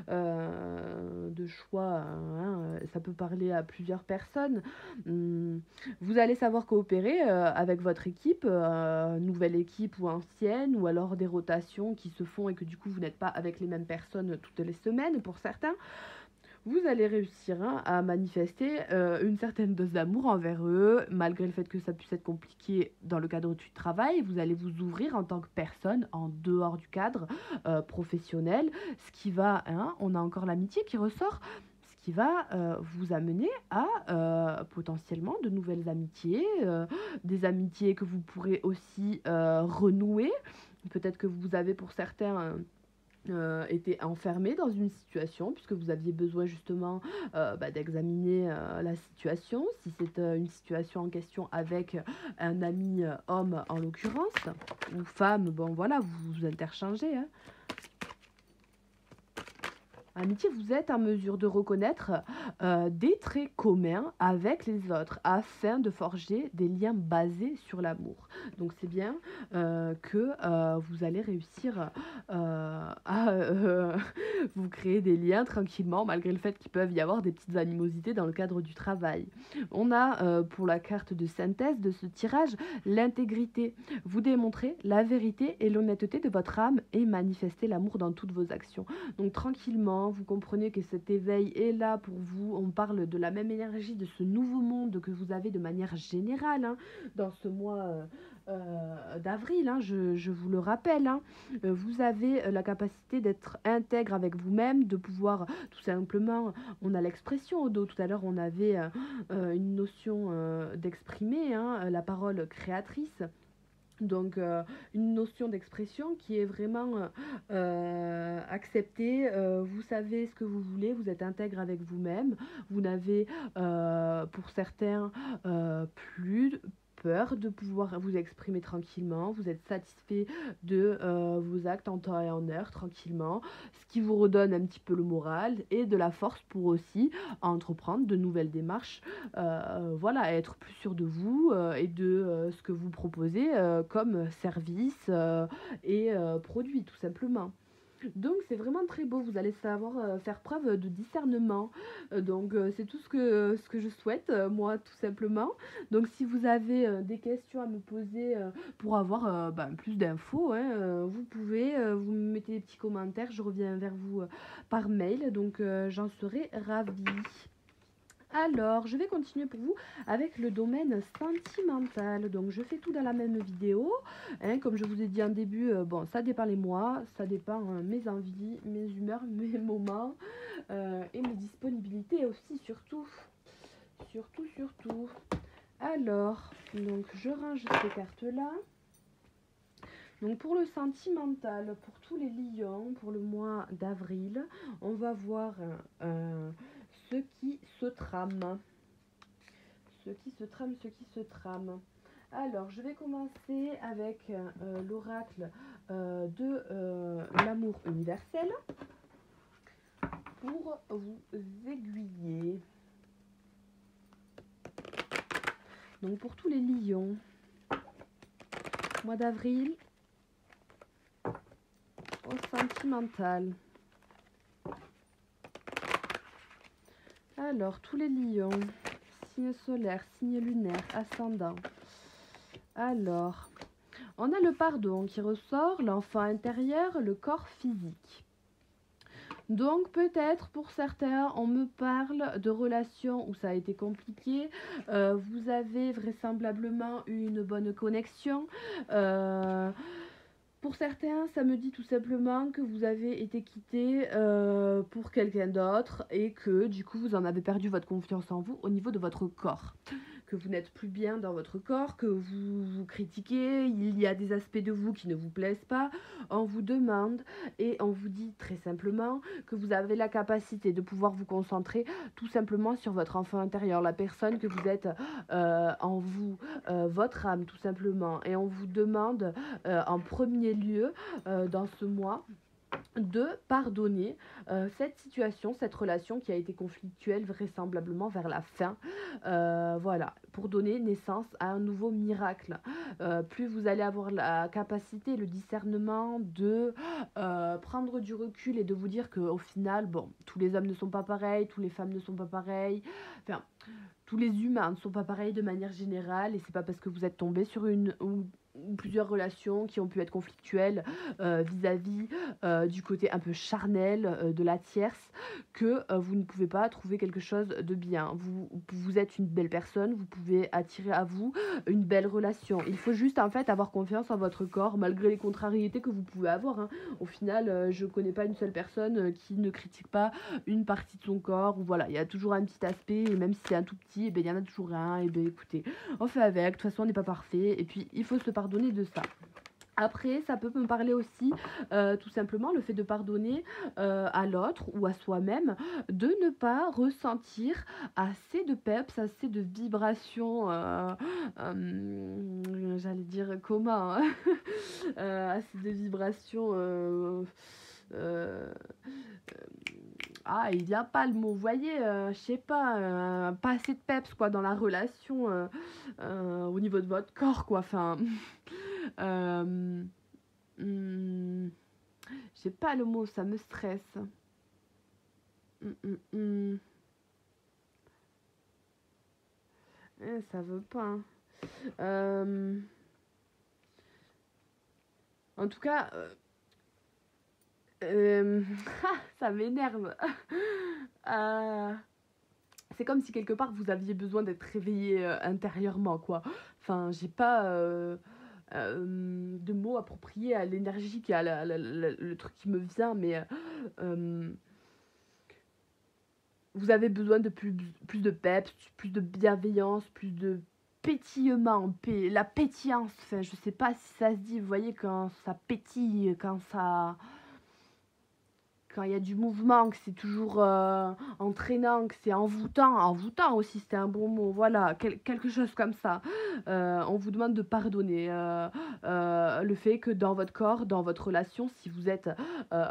de choix. Hein, ça peut parler à plusieurs personnes. Vous allez savoir coopérer avec votre équipe, nouvelle équipe ou ancienne, ou alors des rotations qui se font et que du coup vous n'êtes pas avec les mêmes personnes toutes les semaines pour certains. vous allez réussir hein, à manifester une certaine dose d'amour envers eux, malgré le fait que ça puisse être compliqué dans le cadre du travail. Vous allez vous ouvrir en tant que personne en dehors du cadre professionnel, ce qui va, hein, on a encore l'amitié qui ressort, ce qui va vous amener à potentiellement de nouvelles amitiés, des amitiés que vous pourrez aussi renouer. Peut-être que vous avez pour certains été enfermé dans une situation puisque vous aviez besoin justement d'examiner la situation, si c'est une situation en question avec un ami homme en l'occurrence, ou femme, bon voilà, vous vous interchangez. Hein. Amitié, vous êtes en mesure de reconnaître des traits communs avec les autres afin de forger des liens basés sur l'amour. Donc c'est bien que vous allez réussir à vous créer des liens tranquillement malgré le fait qu'il peuvent y avoir des petites animosités dans le cadre du travail. On a pour la carte de synthèse de ce tirage l'intégrité. Vous démontrez la vérité et l'honnêteté de votre âme et manifestez l'amour dans toutes vos actions. Donc tranquillement, vous comprenez que cet éveil est là pour vous. On parle de la même énergie, de ce nouveau monde que vous avez de manière générale hein, dans ce mois d'avril, hein, je vous le rappelle. Hein. Vous avez la capacité d'être intègre avec vous-même, de pouvoir tout simplement, on a l'expression au dos, tout à l'heure on avait une notion d'exprimer, hein, la parole créatrice. Donc une notion d'expression qui est vraiment acceptée, vous savez ce que vous voulez, vous êtes intègre avec vous-même, vous n'avez pour certains plus peur de pouvoir vous exprimer tranquillement, vous êtes satisfait de vos actes en temps et en heure tranquillement, ce qui vous redonne un petit peu le moral et de la force pour aussi entreprendre de nouvelles démarches, voilà, être plus sûr de vous et de ce que vous proposez comme service et produit tout simplement. Donc c'est vraiment très beau, vous allez savoir faire preuve de discernement. Donc c'est tout ce que je souhaite, moi tout simplement. Donc si vous avez des questions à me poser pour avoir plus d'infos, hein, vous pouvez, vous me mettez des petits commentaires, je reviens vers vous par mail. Donc j'en serai ravie. Alors, je vais continuer pour vous avec le domaine sentimental. Donc, je fais tout dans la même vidéo. Hein, comme je vous ai dit en début, bon, ça dépend les mois, ça dépend mes envies, mes humeurs, mes moments et mes disponibilités aussi, surtout. Surtout, surtout. Alors, donc, je range ces cartes-là. Donc, pour le sentimental, pour tous les lions, pour le mois d'avril, on va voir ce qui se trame. Ce qui se trame, ce qui se trame. Alors, je vais commencer avec l'oracle de l'amour universel pour vous aiguiller. Donc, pour tous les lions, mois d'avril, au sentimental. Alors, tous les lions, signe solaire, signe lunaire, ascendant. Alors, on a le pardon qui ressort, l'enfant intérieur, le corps physique. Donc peut-être pour certains, on me parle de relations où ça a été compliqué. Vous avez vraisemblablement eu une bonne connexion. Pour certains, ça me dit tout simplement que vous avez été quitté pour quelqu'un d'autre et que du coup vous en avez perdu votre confiance en vous au niveau de votre corps. Que vous n'êtes plus bien dans votre corps, que vous vous critiquez, il y a des aspects de vous qui ne vous plaisent pas, on vous demande et on vous dit très simplement que vous avez la capacité de pouvoir vous concentrer tout simplement sur votre enfant intérieur, la personne que vous êtes en vous, votre âme tout simplement. Et on vous demande en premier lieu dans ce mois de pardonner cette situation, cette relation qui a été conflictuelle vraisemblablement vers la fin. Voilà, pour donner naissance à un nouveau miracle. Plus vous allez avoir la capacité, le discernement de prendre du recul et de vous dire qu'au final, bon, tous les hommes ne sont pas pareils, toutes les femmes ne sont pas pareilles, enfin, tous les humains ne sont pas pareils de manière générale et c'est pas parce que vous êtes tombé sur une ou plusieurs relations qui ont pu être conflictuelles vis-à-vis du côté un peu charnel de la tierce, que vous ne pouvez pas trouver quelque chose de bien. Vous êtes une belle personne, vous pouvez attirer à vous une belle relation. Il faut juste en fait avoir confiance en votre corps, malgré les contrariétés que vous pouvez avoir, hein. Au final, je connais pas une seule personne qui ne critique pas une partie de son corps. Ou voilà, il y a toujours un petit aspect, et même si c'est un tout petit, eh ben, il y en a toujours un. Et ben écoutez, on fait avec, de toute façon on n'est pas parfait, et puis il faut se pardonner de ça. Après, ça peut me parler aussi, tout simplement, le fait de pardonner à l'autre ou à soi-même, de ne pas ressentir assez de peps, assez de vibrations, j'allais dire comment, hein, assez de vibrations, euh, ah, il vient pas le mot, vous voyez, je sais pas, pas assez de peps quoi dans la relation au niveau de votre corps quoi, enfin, euh, hmm, j'ai pas le mot, ça me stresse. Hmm, hmm, hmm. Ça veut pas, hein. Euh, En tout cas, ça m'énerve. Euh, c'est comme si quelque part vous aviez besoin d'être réveillé intérieurement, quoi. Enfin, j'ai pas de mots appropriés à l'énergie qui a le truc qui me vient, mais euh, vous avez besoin de plus de peps, plus de bienveillance, plus de pétillement, la pétillance. Enfin, je sais pas si ça se dit, vous voyez, quand ça pétille, quand il y a du mouvement, que c'est toujours entraînant, que c'est envoûtant aussi, c'était un bon mot, voilà, quelque chose comme ça. On vous demande de pardonner le fait que dans votre corps, dans votre relation, si vous êtes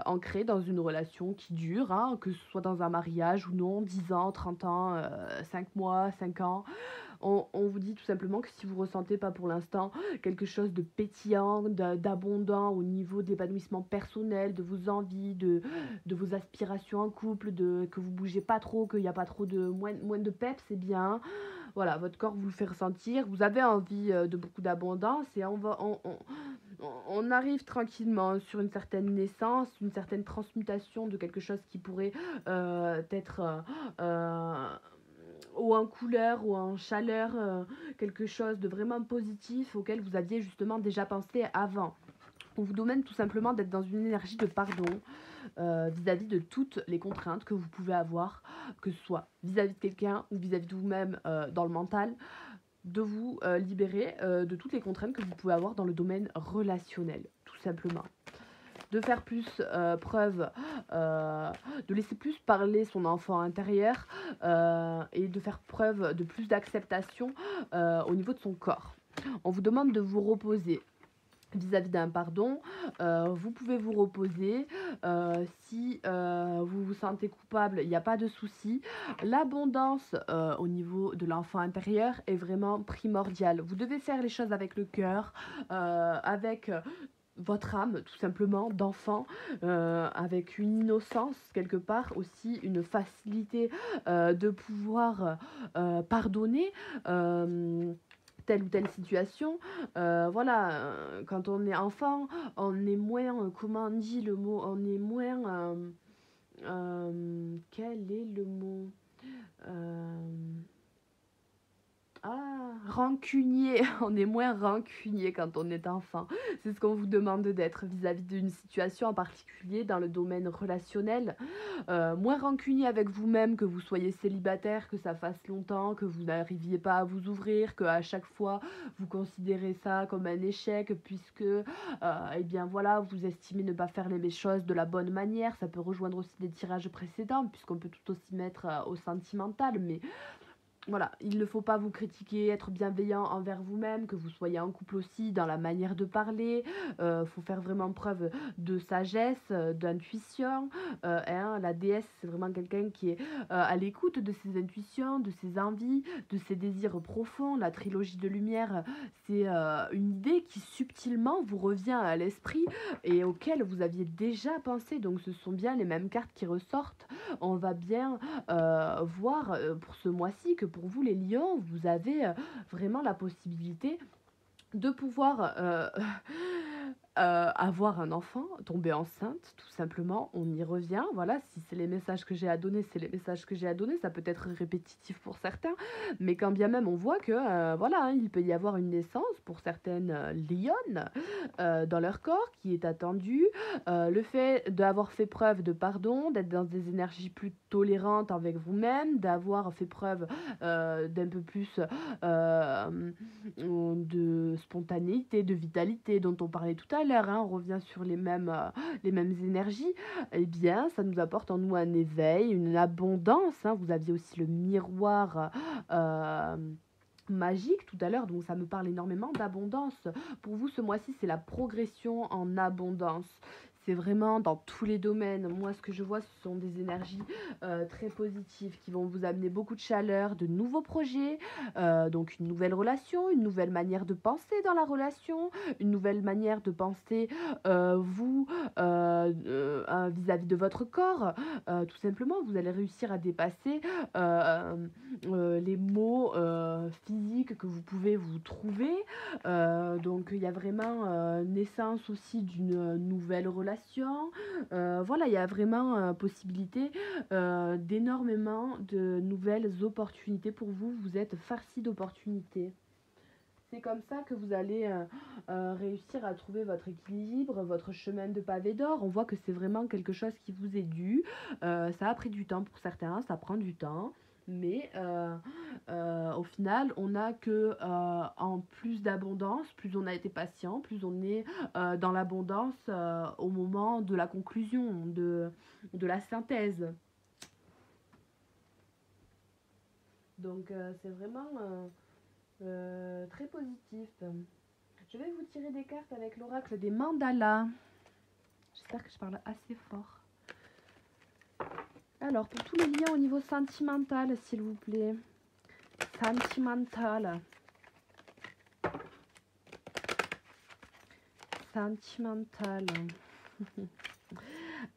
ancré dans une relation qui dure, hein, que ce soit dans un mariage ou non, 10 ans, 30 ans, 5 mois, 5 ans, on vous dit tout simplement que si vous ressentez pas pour l'instant quelque chose de pétillant, d'abondant au niveau d'épanouissement personnel, de vos envies, de vos aspirations en couple, que vous bougez pas trop, qu'il n'y a pas trop de moins de peps, c'est bien. Voilà, votre corps vous le fait ressentir. Vous avez envie de beaucoup d'abondance et on arrive tranquillement sur une certaine naissance, une certaine transmutation de quelque chose qui pourrait être ou en couleur ou en chaleur, quelque chose de vraiment positif auquel vous aviez justement déjà pensé avant. On vous demande tout simplement d'être dans une énergie de pardon vis-à-vis de toutes les contraintes que vous pouvez avoir, que ce soit vis-à-vis de quelqu'un ou vis-à-vis de vous-même dans le mental, de vous libérer de toutes les contraintes que vous pouvez avoir dans le domaine relationnel, tout simplement. De faire plus preuve, de laisser plus parler son enfant intérieur et de faire preuve de plus d'acceptation au niveau de son corps. On vous demande de vous reposer vis-à-vis d'un pardon, vous pouvez vous reposer. Si vous vous sentez coupable, il n'y a pas de souci. L'abondance au niveau de l'enfant intérieur est vraiment primordiale. Vous devez faire les choses avec le cœur, avec votre âme tout simplement d'enfant, avec une innocence quelque part aussi, une facilité de pouvoir pardonner telle ou telle situation. Voilà, quand on est enfant, on est moins, comment on dit le mot, on est moins, quel est le mot Euh, ah, rancunier, on est moins rancunier quand on est enfant. C'est ce qu'on vous demande d'être vis-à-vis d'une situation en particulier dans le domaine relationnel. Moins rancunier avec vous-même, que vous soyez célibataire, que ça fasse longtemps, que vous n'arriviez pas à vous ouvrir, que à chaque fois vous considérez ça comme un échec puisque, eh bien voilà, vous estimez ne pas faire les choses de la bonne manière. Ça peut rejoindre aussi les tirages précédents puisqu'on peut tout aussi mettre au sentimental, mais voilà, il ne faut pas vous critiquer, être bienveillant envers vous-même, que vous soyez en couple aussi dans la manière de parler. Faut faire vraiment preuve de sagesse, d'intuition. Hein, la déesse, c'est vraiment quelqu'un qui est à l'écoute de ses intuitions, de ses envies, de ses désirs profonds. La trilogie de lumière, c'est une idée qui subtilement vous revient à l'esprit et auquel vous aviez déjà pensé. Donc ce sont bien les mêmes cartes qui ressortent. On va bien voir pour ce mois-ci que pour vous les lions, vous avez vraiment la possibilité de pouvoir avoir un enfant, tomber enceinte, tout simplement, on y revient. Voilà, si c'est les messages que j'ai à donner, c'est les messages que j'ai à donner. Ça peut être répétitif pour certains, mais quand bien même on voit que, voilà, hein, il peut y avoir une naissance pour certaines lionnes dans leur corps qui est attendue. Le fait d'avoir fait preuve de pardon, d'être dans des énergies plus tolérantes avec vous-même, d'avoir fait preuve d'un peu plus de spontanéité, de vitalité dont on parlait tout à l'heure, hein, on revient sur les mêmes énergies, eh bien, ça nous apporte en nous un éveil, une abondance, hein. Vous aviez aussi le miroir magique tout à l'heure, donc ça me parle énormément d'abondance. Pour vous, ce mois-ci, c'est la progression en abondance. C'est vraiment dans tous les domaines. Moi, ce que je vois, ce sont des énergies très positives qui vont vous amener beaucoup de chaleur, de nouveaux projets, donc une nouvelle relation, une nouvelle manière de penser dans la relation, une nouvelle manière de penser vous vis-à-vis de votre corps. Tout simplement, vous allez réussir à dépasser les mots physiques que vous pouvez vous trouver. Donc il y a vraiment naissance aussi d'une nouvelle relation. Voilà, il y a vraiment possibilité d'énormément de nouvelles opportunités pour vous. Vous êtes farci d'opportunités. C'est comme ça que vous allez réussir à trouver votre équilibre, votre chemin de pavé d'or. On voit que c'est vraiment quelque chose qui vous est dû. Ça a pris du temps pour certains, ça prend du temps. Mais au final, on n'a que en plus d'abondance, plus on a été patient, plus on est dans l'abondance au moment de la conclusion, de la synthèse. Donc c'est vraiment très positif. Je vais vous tirer des cartes avec l'oracle des mandalas. J'espère que je parle assez fort. Alors, pour tous les liens au niveau sentimental, s'il vous plaît. Sentimental. Sentimental.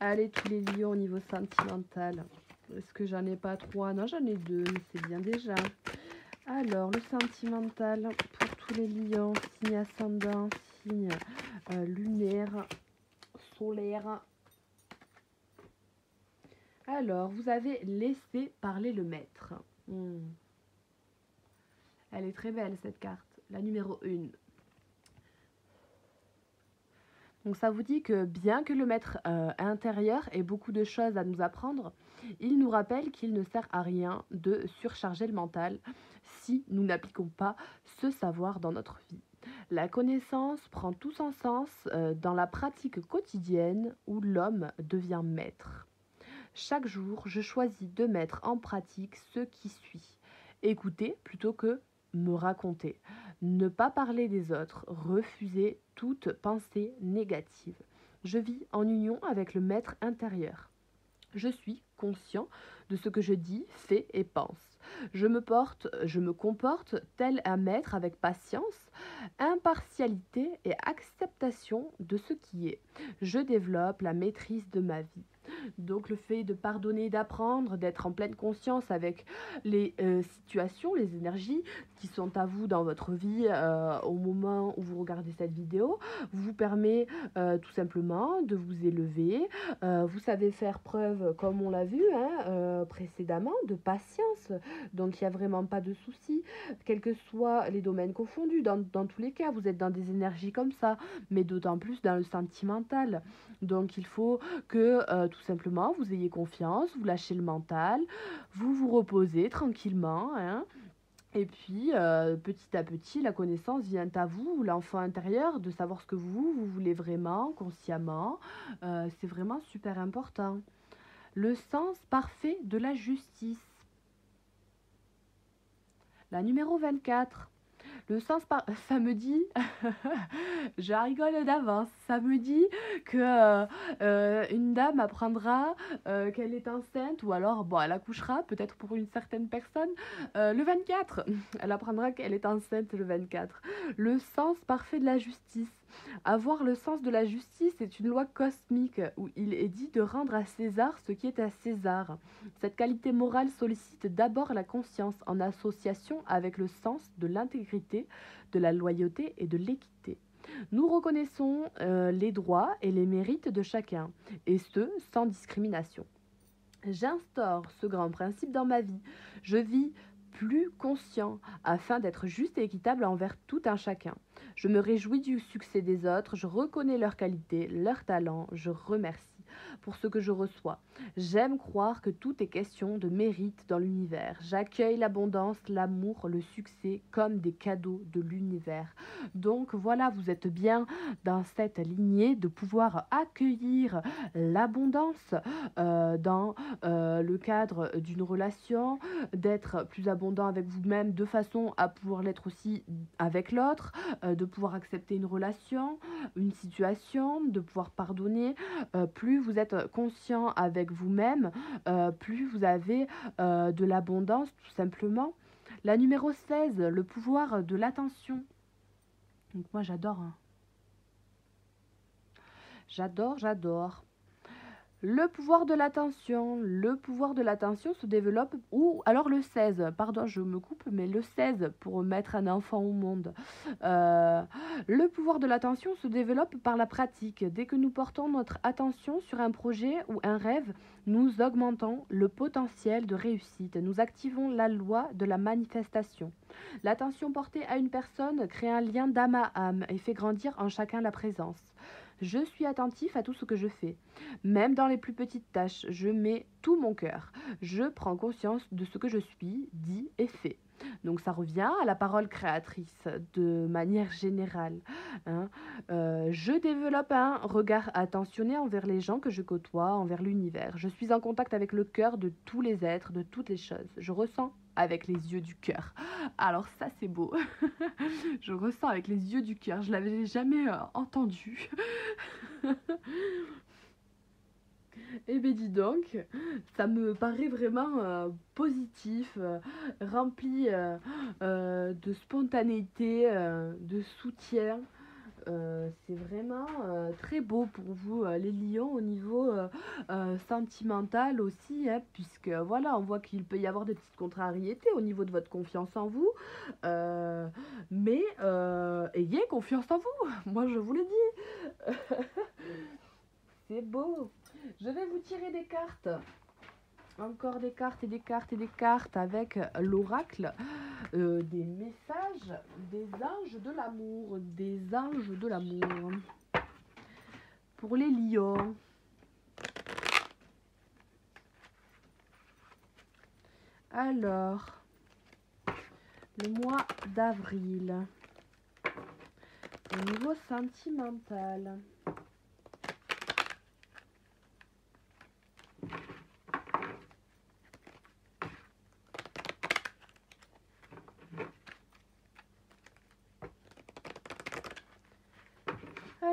Allez, tous les liens au niveau sentimental. Est-ce que j'en ai pas 3? Non, j'en ai 2, mais c'est bien déjà. Alors, le sentimental pour tous les lions, signe ascendant, signe lunaire, solaire. Alors, vous avez laissé parler le maître. Elle est très belle cette carte, la numéro 1. Donc ça vous dit que bien que le maître intérieur ait beaucoup de choses à nous apprendre, il nous rappelle qu'il ne sert à rien de surcharger le mental si nous n'appliquons pas ce savoir dans notre vie. La connaissance prend tout son sens dans la pratique quotidienne où l'homme devient maître. Chaque jour, je choisis de mettre en pratique ce qui suit. Écouter plutôt que me raconter. Ne pas parler des autres. Refuser toute pensée négative. Je vis en union avec le maître intérieur. Je suis conscient de ce que je dis, fais et pense. Je me comporte tel un maître avec patience, impartialité et acceptation de ce qui est. Je développe la maîtrise de ma vie. Donc le fait de pardonner, d'apprendre, d'être en pleine conscience avec les situations, les énergies qui sont à vous dans votre vie au moment où vous regardez cette vidéo, vous permet tout simplement de vous élever. Vous savez faire preuve, comme on l'a vu précédemment, de patience. Donc il n'y a vraiment pas de souci, quels que soient les domaines confondus. Dans tous les cas, vous êtes dans des énergies comme ça, mais d'autant plus dans le sentimental. Donc il faut que tout simplement vous ayez confiance, vous lâchez le mental, vous vous reposez tranquillement, hein. Et puis, petit à petit, la connaissance vient à vous, l'enfant intérieur, de savoir ce que vous voulez vraiment, consciemment. C'est vraiment super important. Le sens parfait de la justice. La numéro 24. Le sens par... Ça me dit... je rigole d'avance. Ça me dit que une dame apprendra qu'elle est enceinte, ou alors, bon, elle accouchera, peut-être pour une certaine personne, le 24. Elle apprendra qu'elle est enceinte le 24. Le sens parfait de la justice. Avoir le sens de la justice est une loi cosmique où il est dit de rendre à César ce qui est à César. Cette qualité morale sollicite d'abord la conscience en association avec le sens de l'intégrité, de la loyauté et de l'équité. Nous reconnaissons les droits et les mérites de chacun, et ce, sans discrimination. J'instaure ce grand principe dans ma vie. Je vis plus conscient afin d'être juste et équitable envers tout un chacun. Je me réjouis du succès des autres, je reconnais leurs qualités, leurs talents, je remercie pour ce que je reçois. J'aime croire que tout est question de mérite dans l'univers. J'accueille l'abondance, l'amour, le succès comme des cadeaux de l'univers. Donc voilà, vous êtes bien dans cette lignée de pouvoir accueillir l'abondance dans le cadre d'une relation, d'être plus abondant avec vous-même de façon à pouvoir l'être aussi avec l'autre, de pouvoir accepter une relation, une situation, de pouvoir pardonner. Plus vous êtes conscient avec vous-même, plus vous avez de l'abondance tout simplement. La numéro 16, le pouvoir de l'attention. Donc moi j'adore. Hein. J'adore. Le pouvoir de l'attention se développe, ou alors le 16, pardon je me coupe, mais le 16 pour mettre un enfant au monde. Le pouvoir de l'attention se développe par la pratique. Dès que nous portons notre attention sur un projet ou un rêve, nous augmentons le potentiel de réussite. Nous activons la loi de la manifestation. L'attention portée à une personne crée un lien d'âme à âme et fait grandir en chacun la présence. Je suis attentif à tout ce que je fais. Même dans les plus petites tâches, je mets tout mon cœur. Je prends conscience de ce que je suis, dit et fait. Donc ça revient à la parole créatrice de manière générale. Hein. Je développe un regard attentionné envers les gens que je côtoie, envers l'univers. Je suis en contact avec le cœur de tous les êtres, de toutes les choses. Je ressens avec les yeux du cœur. Alors ça c'est beau. Je ressens avec les yeux du cœur. Je l'avais jamais entendu. Eh bien dis donc, ça me paraît vraiment positif, rempli de spontanéité, de soutien. C'est vraiment très beau pour vous, les lions, au niveau sentimental aussi, hein, puisque voilà, on voit qu'il peut y avoir des petites contrariétés au niveau de votre confiance en vous, mais ayez confiance en vous, moi je vous le dis. C'est beau. Je vais vous tirer des cartes. Encore des cartes et des cartes et des cartes avec l'oracle, des messages des anges de l'amour. Des anges de l'amour. Pour les lions. Alors, le mois d'avril. Au niveau sentimental.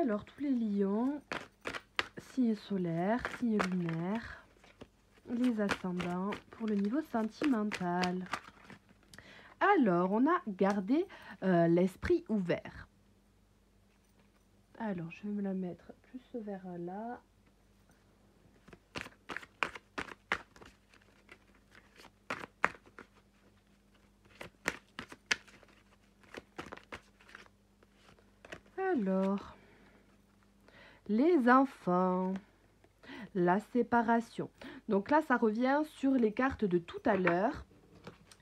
Alors, tous les lions, signes solaires, signes lunaires, les ascendants pour le niveau sentimental. Alors, on a gardé l'esprit ouvert. Alors, je vais me la mettre plus vers là. Alors, les enfants, la séparation. Donc là, ça revient sur les cartes de tout à l'heure.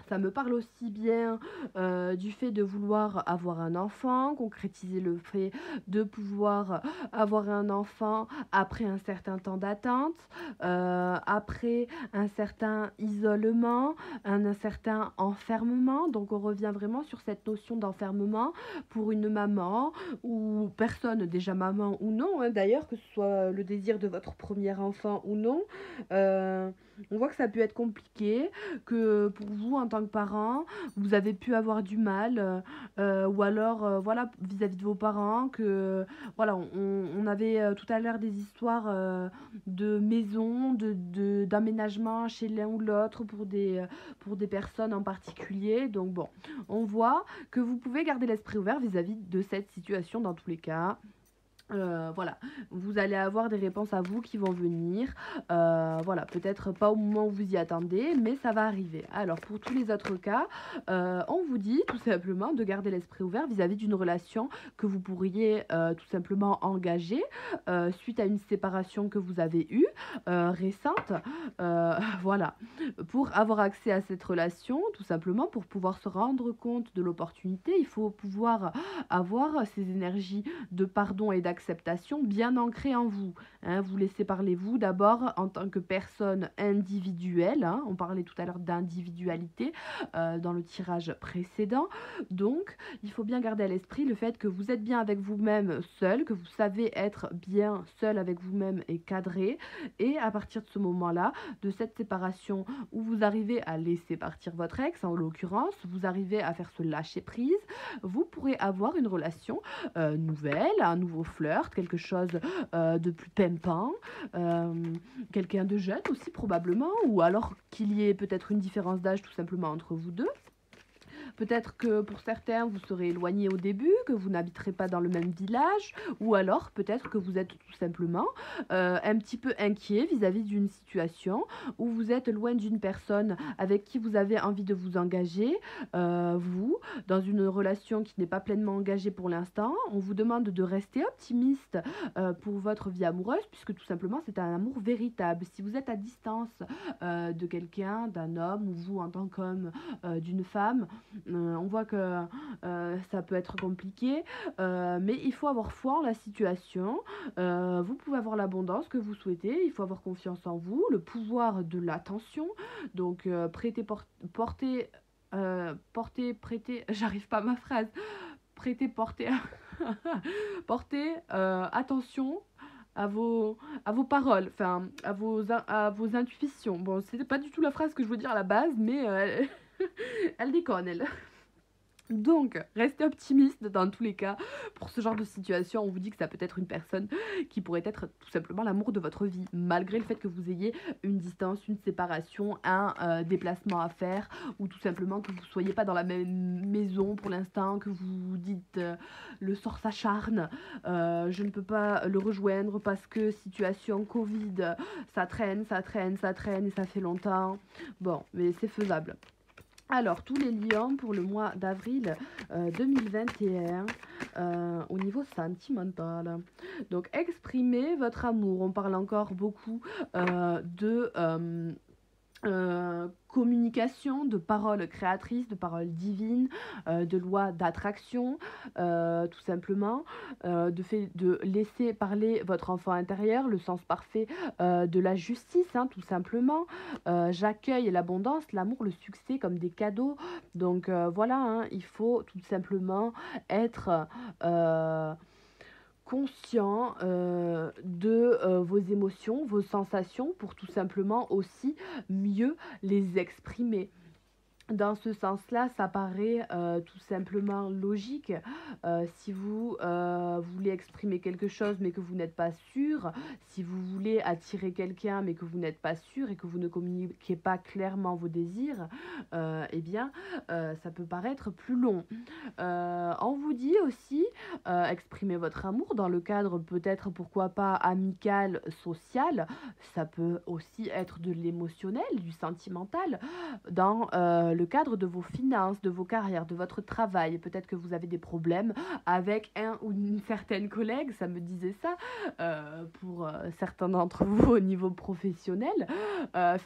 Ça me parle aussi bien du fait de vouloir avoir un enfant, concrétiser le fait de pouvoir avoir un enfant après un certain temps d'attente, après un certain isolement, un certain enfermement. Donc on revient vraiment sur cette notion d'enfermement pour une maman ou personne, déjà maman ou non, hein, d'ailleurs, que ce soit le désir de votre premier enfant ou non. On voit que ça peut être compliqué, que pour vous en tant que parent, vous avez pu avoir du mal, ou alors voilà, vis-à-vis de vos parents, que voilà, on avait tout à l'heure des histoires de maison, d'aménagement chez l'un ou l'autre pour des personnes en particulier. Donc bon, on voit que vous pouvez garder l'esprit ouvert vis-à-vis de cette situation dans tous les cas. Voilà, vous allez avoir des réponses à vous qui vont venir. Voilà, peut-être pas au moment où vous y attendez, mais ça va arriver. Alors, pour tous les autres cas, on vous dit tout simplement de garder l'esprit ouvert vis-à-vis d'une relation que vous pourriez tout simplement engager suite à une séparation que vous avez eue récente. Voilà, pour avoir accès à cette relation, tout simplement pour pouvoir se rendre compte de l'opportunité, il faut pouvoir avoir ces énergies de pardon et d'acceptation bien ancrées en vous. Hein. Vous laissez parler vous d'abord en tant que personne individuelle. Hein. On parlait tout à l'heure d'individualité dans le tirage précédent. Donc, il faut bien garder à l'esprit le fait que vous êtes bien avec vous-même seul, que vous savez être bien seul avec vous-même et cadré. Et à partir de ce moment-là, de cette séparation où vous arrivez à laisser partir votre ex, en l'occurrence, vous arrivez à faire ce lâcher prise, vous pourrez avoir une relation nouvelle, un nouveau flirt, quelque chose de plus pimpant, quelqu'un de jeune aussi probablement, ou alors qu'il y ait peut-être une différence d'âge tout simplement entre vous deux. Peut-être que pour certains, vous serez éloigné au début, que vous n'habiterez pas dans le même village, ou alors peut-être que vous êtes tout simplement un petit peu inquiet vis-à-vis d'une situation où vous êtes loin d'une personne avec qui vous avez envie de vous engager, vous, dans une relation qui n'est pas pleinement engagée pour l'instant. On vous demande de rester optimiste pour votre vie amoureuse, puisque tout simplement c'est un amour véritable. Si vous êtes à distance de quelqu'un, d'un homme, ou vous en tant qu'homme, d'une femme, on voit que ça peut être compliqué, mais il faut avoir foi en la situation. Vous pouvez avoir l'abondance que vous souhaitez, il faut avoir confiance en vous, le pouvoir de l'attention. Donc prêter, j'arrive pas à ma phrase, porter, porter attention à vos paroles, enfin à vos intuitions. Bon, c'était pas du tout la phrase que je veux dire à la base, mais elle déconne, elle. Donc, restez optimiste dans tous les cas. Pour ce genre de situation, on vous dit que ça peut être une personne qui pourrait être tout simplement l'amour de votre vie, malgré le fait que vous ayez une distance, une séparation, un déplacement à faire, ou tout simplement que vous ne soyez pas dans la même maison pour l'instant, que vous dites le sort s'acharne, je ne peux pas le rejoindre parce que situation Covid, ça traîne, ça traîne, ça traîne et ça fait longtemps. Bon, mais c'est faisable. Alors, tous les lions pour le mois d'avril 2021 au niveau sentimental. Donc, exprimez votre amour. On parle encore beaucoup de communication, de paroles créatrices, de paroles divines, de loi d'attraction, tout simplement, de laisser parler votre enfant intérieur, le sens parfait de la justice, hein, tout simplement. J'accueille l'abondance, l'amour, le succès comme des cadeaux. Donc voilà, hein, il faut tout simplement être conscient de vos émotions, vos sensations, pour tout simplement aussi mieux les exprimer. Dans ce sens-là, ça paraît tout simplement logique. Si vous voulez exprimer quelque chose mais que vous n'êtes pas sûr, si vous voulez attirer quelqu'un mais que vous n'êtes pas sûr et que vous ne communiquez pas clairement vos désirs, eh bien, ça peut paraître plus long. On vous dit aussi, exprimer votre amour dans le cadre peut-être, pourquoi pas, amical, social. Ça peut aussi être de l'émotionnel, du sentimental, dans le cadre de vos finances, de vos carrières, de votre travail. Peut-être que vous avez des problèmes avec un ou une certaine collègue, ça me disait ça, pour certains d'entre vous au niveau professionnel.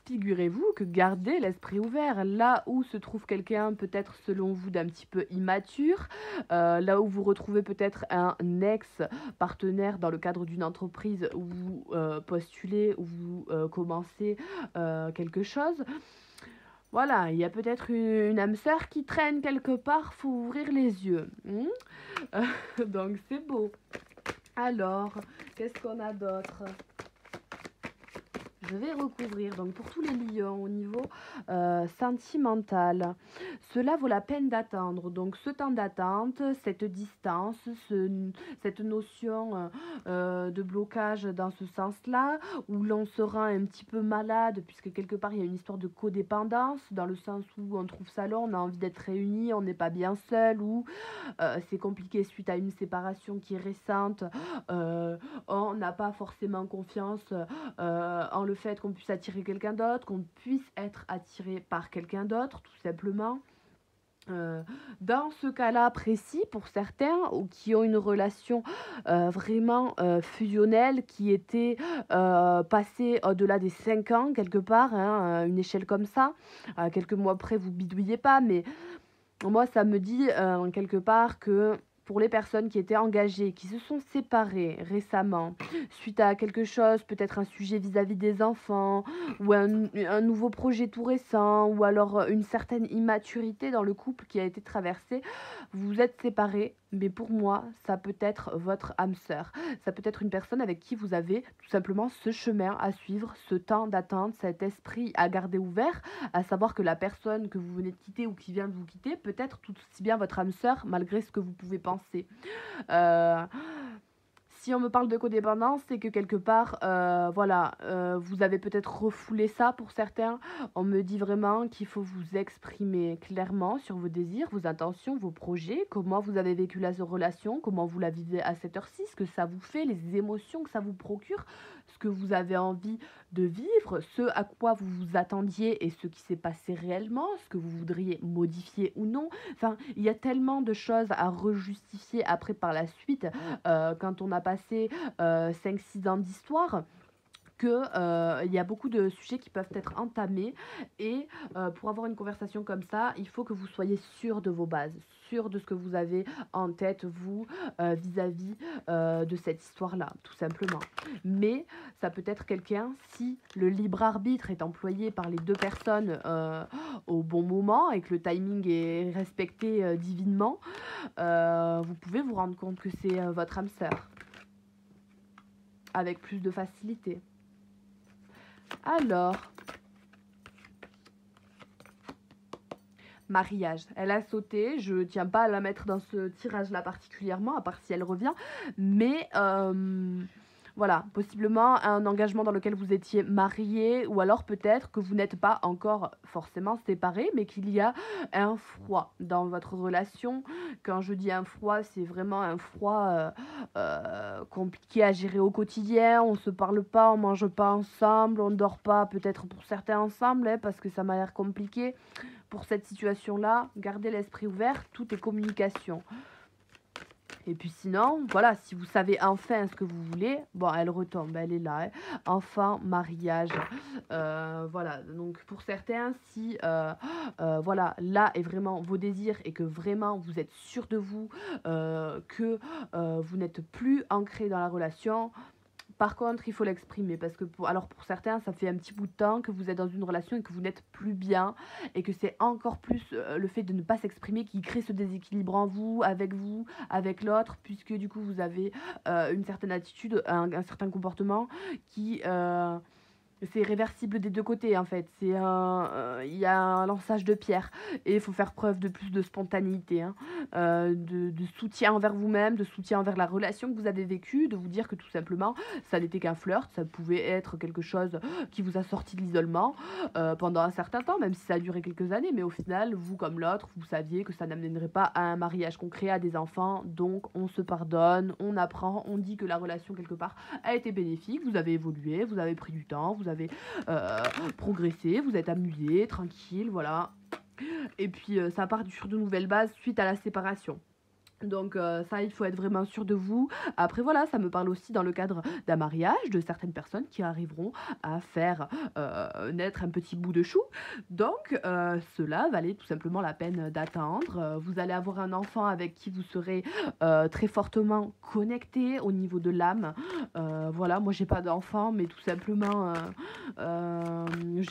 Figurez-vous que gardez l'esprit ouvert. Là où se trouve quelqu'un peut-être selon vous d'un petit peu immature, là où vous retrouvez peut-être un ex-partenaire dans le cadre d'une entreprise où vous postulez, où vous commencez quelque chose. Voilà, il y a peut-être une âme sœur qui traîne quelque part, faut ouvrir les yeux. Donc c'est beau. Alors, qu'est-ce qu'on a d'autre? Je vais recouvrir. Donc pour tous les lions au niveau sentimental, cela vaut la peine d'attendre. Donc ce temps d'attente, cette distance, cette notion de blocage dans ce sens-là, où l'on sera un petit peu malade, puisque quelque part il y a une histoire de codépendance, dans le sens où on trouve ça long, on a envie d'être réunis, on n'est pas bien seul, ou c'est compliqué suite à une séparation qui est récente, on n'a pas forcément confiance en le fait qu'on puisse attirer quelqu'un d'autre, qu'on puisse être attiré par quelqu'un d'autre, tout simplement. Dans ce cas-là précis, pour certains ou qui ont une relation vraiment fusionnelle, qui était passée au-delà des 5 ans quelque part, hein, une échelle comme ça, quelques mois après vous bidouillez pas, mais moi ça me dit quelque part que pour les personnes qui étaient engagées, qui se sont séparées récemment, suite à quelque chose, peut-être un sujet vis-à-vis des enfants, ou un nouveau projet tout récent, ou alors une certaine immaturité dans le couple qui a été traversé, vous vous êtes séparés, mais pour moi, ça peut être votre âme sœur. Ça peut être une personne avec qui vous avez tout simplement ce chemin à suivre, ce temps d'attente, cet esprit à garder ouvert, à savoir que la personne que vous venez de quitter ou qui vient de vous quitter peut être tout aussi bien votre âme sœur, malgré ce que vous pouvez penser. Euh, Si on me parle de codépendance, c'est que quelque part, voilà, vous avez peut-être refoulé ça pour certains. On me dit vraiment qu'il faut vous exprimer clairement sur vos désirs, vos intentions, vos projets, comment vous avez vécu la relation, comment vous la vivez à cette heure-ci, ce que ça vous fait, les émotions que ça vous procure, ce que vous avez envie de vivre, ce à quoi vous vous attendiez et ce qui s'est passé réellement, ce que vous voudriez modifier ou non. Enfin, il y a tellement de choses à rejustifier après par la suite quand on a passé 5-6 ans d'histoire que il y a beaucoup de sujets qui peuvent être entamés et pour avoir une conversation comme ça, il faut que vous soyez sûr de vos bases, sûr de ce que vous avez en tête, vous, vis-à-vis de cette histoire-là, tout simplement. Mais ça peut être quelqu'un, si le libre arbitre est employé par les deux personnes au bon moment et que le timing est respecté divinement, vous pouvez vous rendre compte que c'est votre âme sœur, avec plus de facilité. Alors, mariage. Elle a sauté, je tiens pas à la mettre dans ce tirage-là particulièrement, à part si elle revient, mais voilà, possiblement un engagement dans lequel vous étiez marié, ou alors peut-être que vous n'êtes pas encore forcément séparés, mais qu'il y a un froid dans votre relation. Quand je dis un froid, c'est vraiment un froid compliqué à gérer au quotidien. On se parle pas, on mange pas ensemble, on dort pas, peut-être pour certains ensemble, hein, parce que ça m'a l'air compliqué. Pour cette situation-là, gardez l'esprit ouvert, tout est communication. Et puis sinon, voilà, si vous savez enfin ce que vous voulez, bon, elle retombe, elle est là. Hein. Enfant, mariage, voilà. Donc pour certains, si, voilà, là est vraiment vos désirs et que vraiment vous êtes sûr de vous, que vous n'êtes plus ancré dans la relation. Par contre, il faut l'exprimer parce que pour certains, ça fait un petit bout de temps que vous êtes dans une relation et que vous n'êtes plus bien et que c'est encore plus le fait de ne pas s'exprimer qui crée ce déséquilibre en vous, avec l'autre, puisque du coup vous avez une certaine attitude, un certain comportement qui c'est réversible des deux côtés en fait. Il y a un lançage de pierre et il faut faire preuve de plus de spontanéité, hein, de soutien envers vous-même, de soutien envers la relation que vous avez vécue, de vous dire que tout simplement ça n'était qu'un flirt, ça pouvait être quelque chose qui vous a sorti de l'isolement pendant un certain temps, même si ça a duré quelques années, mais au final, vous comme l'autre, vous saviez que ça n'amènerait pas à un mariage concret, à des enfants, donc on se pardonne, on apprend, on dit que la relation quelque part a été bénéfique, vous avez évolué, vous avez pris du temps, vous avez progressé, vous êtes amusé, tranquille, voilà. Et puis ça part sur de nouvelles bases suite à la séparation. Donc ça, il faut être vraiment sûr de vous. Après voilà, ça me parle aussi dans le cadre d'un mariage, de certaines personnes qui arriveront à faire naître un petit bout de chou. Donc cela valait tout simplement la peine d'attendre. Vous allez avoir un enfant avec qui vous serez très fortement connecté au niveau de l'âme. Voilà, moi j'ai pas d'enfant, mais tout simplement,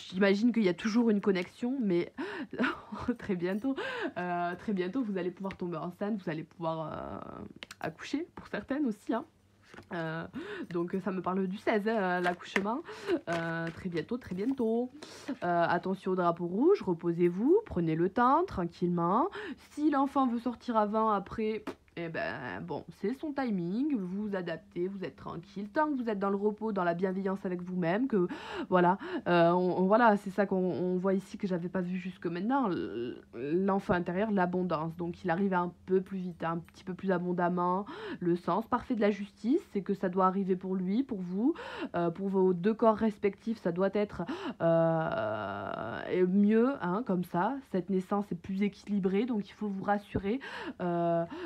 j'imagine qu'il y a toujours une connexion, mais très bientôt, vous allez pouvoir tomber enceinte, vous allez pouvoir accoucher pour certaines aussi, hein. Euh, donc ça me parle du 16, hein, l'accouchement. Très bientôt, très bientôt. Attention au drapeau rouge, reposez-vous, prenez le temps, tranquillement. Si l'enfant veut sortir avant, après, eh ben bon, c'est son timing, vous vous adaptez, vous êtes tranquille. Tant que vous êtes dans le repos, dans la bienveillance avec vous-même, que voilà, voilà, c'est ça qu'on voit ici que j'avais pas vu jusque maintenant. L'enfant intérieur, l'abondance. Donc il arrive un peu plus vite, un petit peu plus abondamment. Le sens parfait de la justice, c'est que ça doit arriver pour lui, pour vous, pour vos deux corps respectifs, ça doit être mieux, hein, comme ça. Cette naissance est plus équilibrée, donc il faut vous rassurer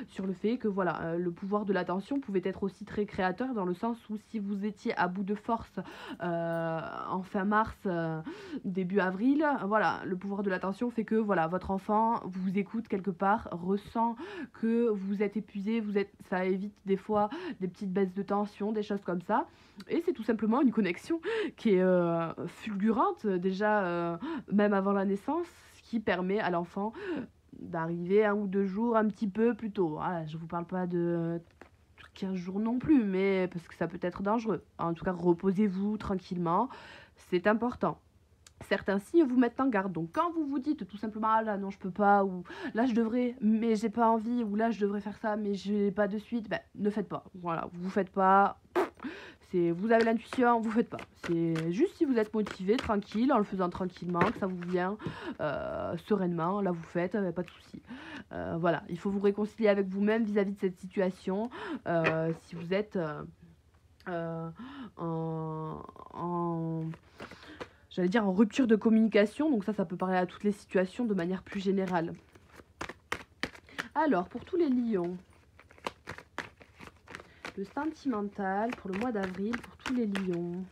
sur le fait que voilà, le pouvoir de l'attention pouvait être aussi très créateur dans le sens où si vous étiez à bout de force en fin mars, début avril, voilà, le pouvoir de l'attention fait que voilà, votre enfant vous écoute quelque part, ressent que vous êtes épuisé, ça évite des fois des petites baisses de tension, des choses comme ça. Et c'est tout simplement une connexion qui est fulgurante déjà, même avant la naissance, ce qui permet à l'enfant d'arriver 1 ou 2 jours un petit peu plus tôt. Voilà, je vous parle pas de 15 jours non plus, mais parce que ça peut être dangereux. En tout cas, reposez-vous tranquillement, c'est important. Certains signes vous mettent en garde. Donc quand vous vous dites tout simplement ah là non je peux pas, ou là je devrais mais j'ai pas envie, ou là je devrais faire ça mais j'ai pas de suite, ben ne faites pas. Voilà, vous faites pas. C'est vous avez l'intuition, vous faites pas. C'est juste si vous êtes motivé, tranquille, en le faisant tranquillement, que ça vous vient sereinement, là vous faites, pas de souci. Voilà, il faut vous réconcilier avec vous-même vis-à-vis de cette situation. Si vous êtes en j'allais dire en rupture de communication, donc ça peut parler à toutes les situations de manière plus générale. Alors, pour tous les lions, le sentimental pour le mois d'avril, pour tous les lions.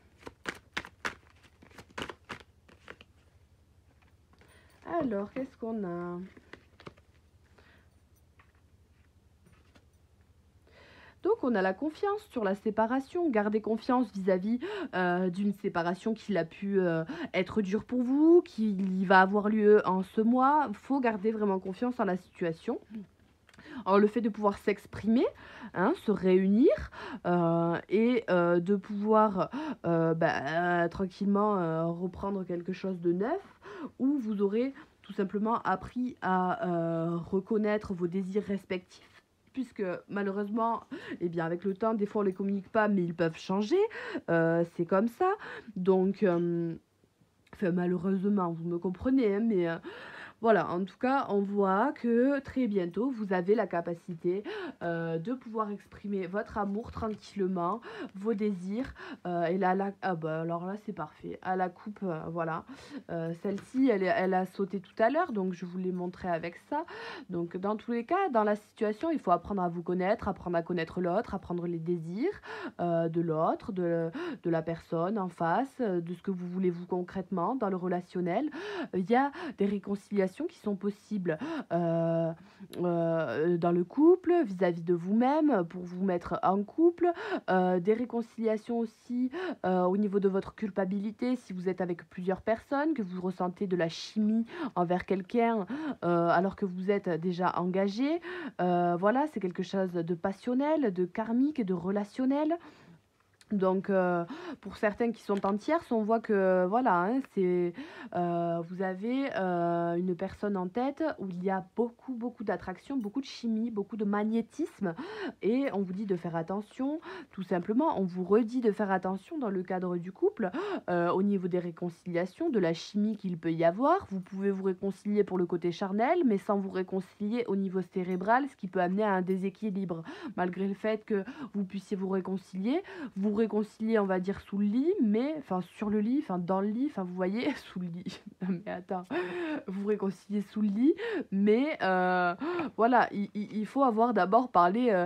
Alors, qu'est-ce qu'on a ? Donc on a la confiance sur la séparation, gardez confiance vis-à-vis d'une séparation qui a pu être dure pour vous, qui va avoir lieu en ce mois. Il faut garder vraiment confiance en la situation. Alors le fait de pouvoir s'exprimer, hein, se réunir et de pouvoir tranquillement reprendre quelque chose de neuf, où vous aurez tout simplement appris à reconnaître vos désirs respectifs. Puisque malheureusement, eh bien, avec le temps, des fois on ne les communique pas, mais ils peuvent changer. C'est comme ça. Donc, enfin, malheureusement, vous me comprenez, hein, mais voilà, en tout cas, on voit que très bientôt, vous avez la capacité de pouvoir exprimer votre amour tranquillement, vos désirs. Et là, alors là, c'est parfait. À la coupe, voilà. Celle-ci, elle a sauté tout à l'heure, donc je vous l'ai montré avec ça. Donc, dans tous les cas, dans la situation, il faut apprendre à vous connaître, apprendre à connaître l'autre, apprendre les désirs de l'autre, de la personne en face, de ce que vous voulez vous concrètement dans le relationnel. Il y a des réconciliations qui sont possibles dans le couple, vis-à-vis de vous-même, pour vous mettre en couple, des réconciliations aussi au niveau de votre culpabilité, si vous êtes avec plusieurs personnes, que vous ressentez de la chimie envers quelqu'un alors que vous êtes déjà engagé. Voilà, c'est quelque chose de passionnel, de karmique et de relationnel. Donc, pour certains qui sont en tierce, on voit que voilà, hein, vous avez une personne en tête où il y a beaucoup d'attraction, beaucoup de chimie, beaucoup de magnétisme, et on vous dit de faire attention. Tout simplement, on vous redit de faire attention dans le cadre du couple, au niveau des réconciliations, de la chimie qu'il peut y avoir. Vous pouvez vous réconcilier pour le côté charnel, mais sans vous réconcilier au niveau cérébral, ce qui peut amener à un déséquilibre. Malgré le fait que vous puissiez vous réconcilier, on va dire, sous le lit, mais, enfin, sur le lit, enfin, dans le lit, enfin, vous voyez, sous le lit, non mais attends, vous réconciliez sous le lit, mais voilà, il faut avoir d'abord parlé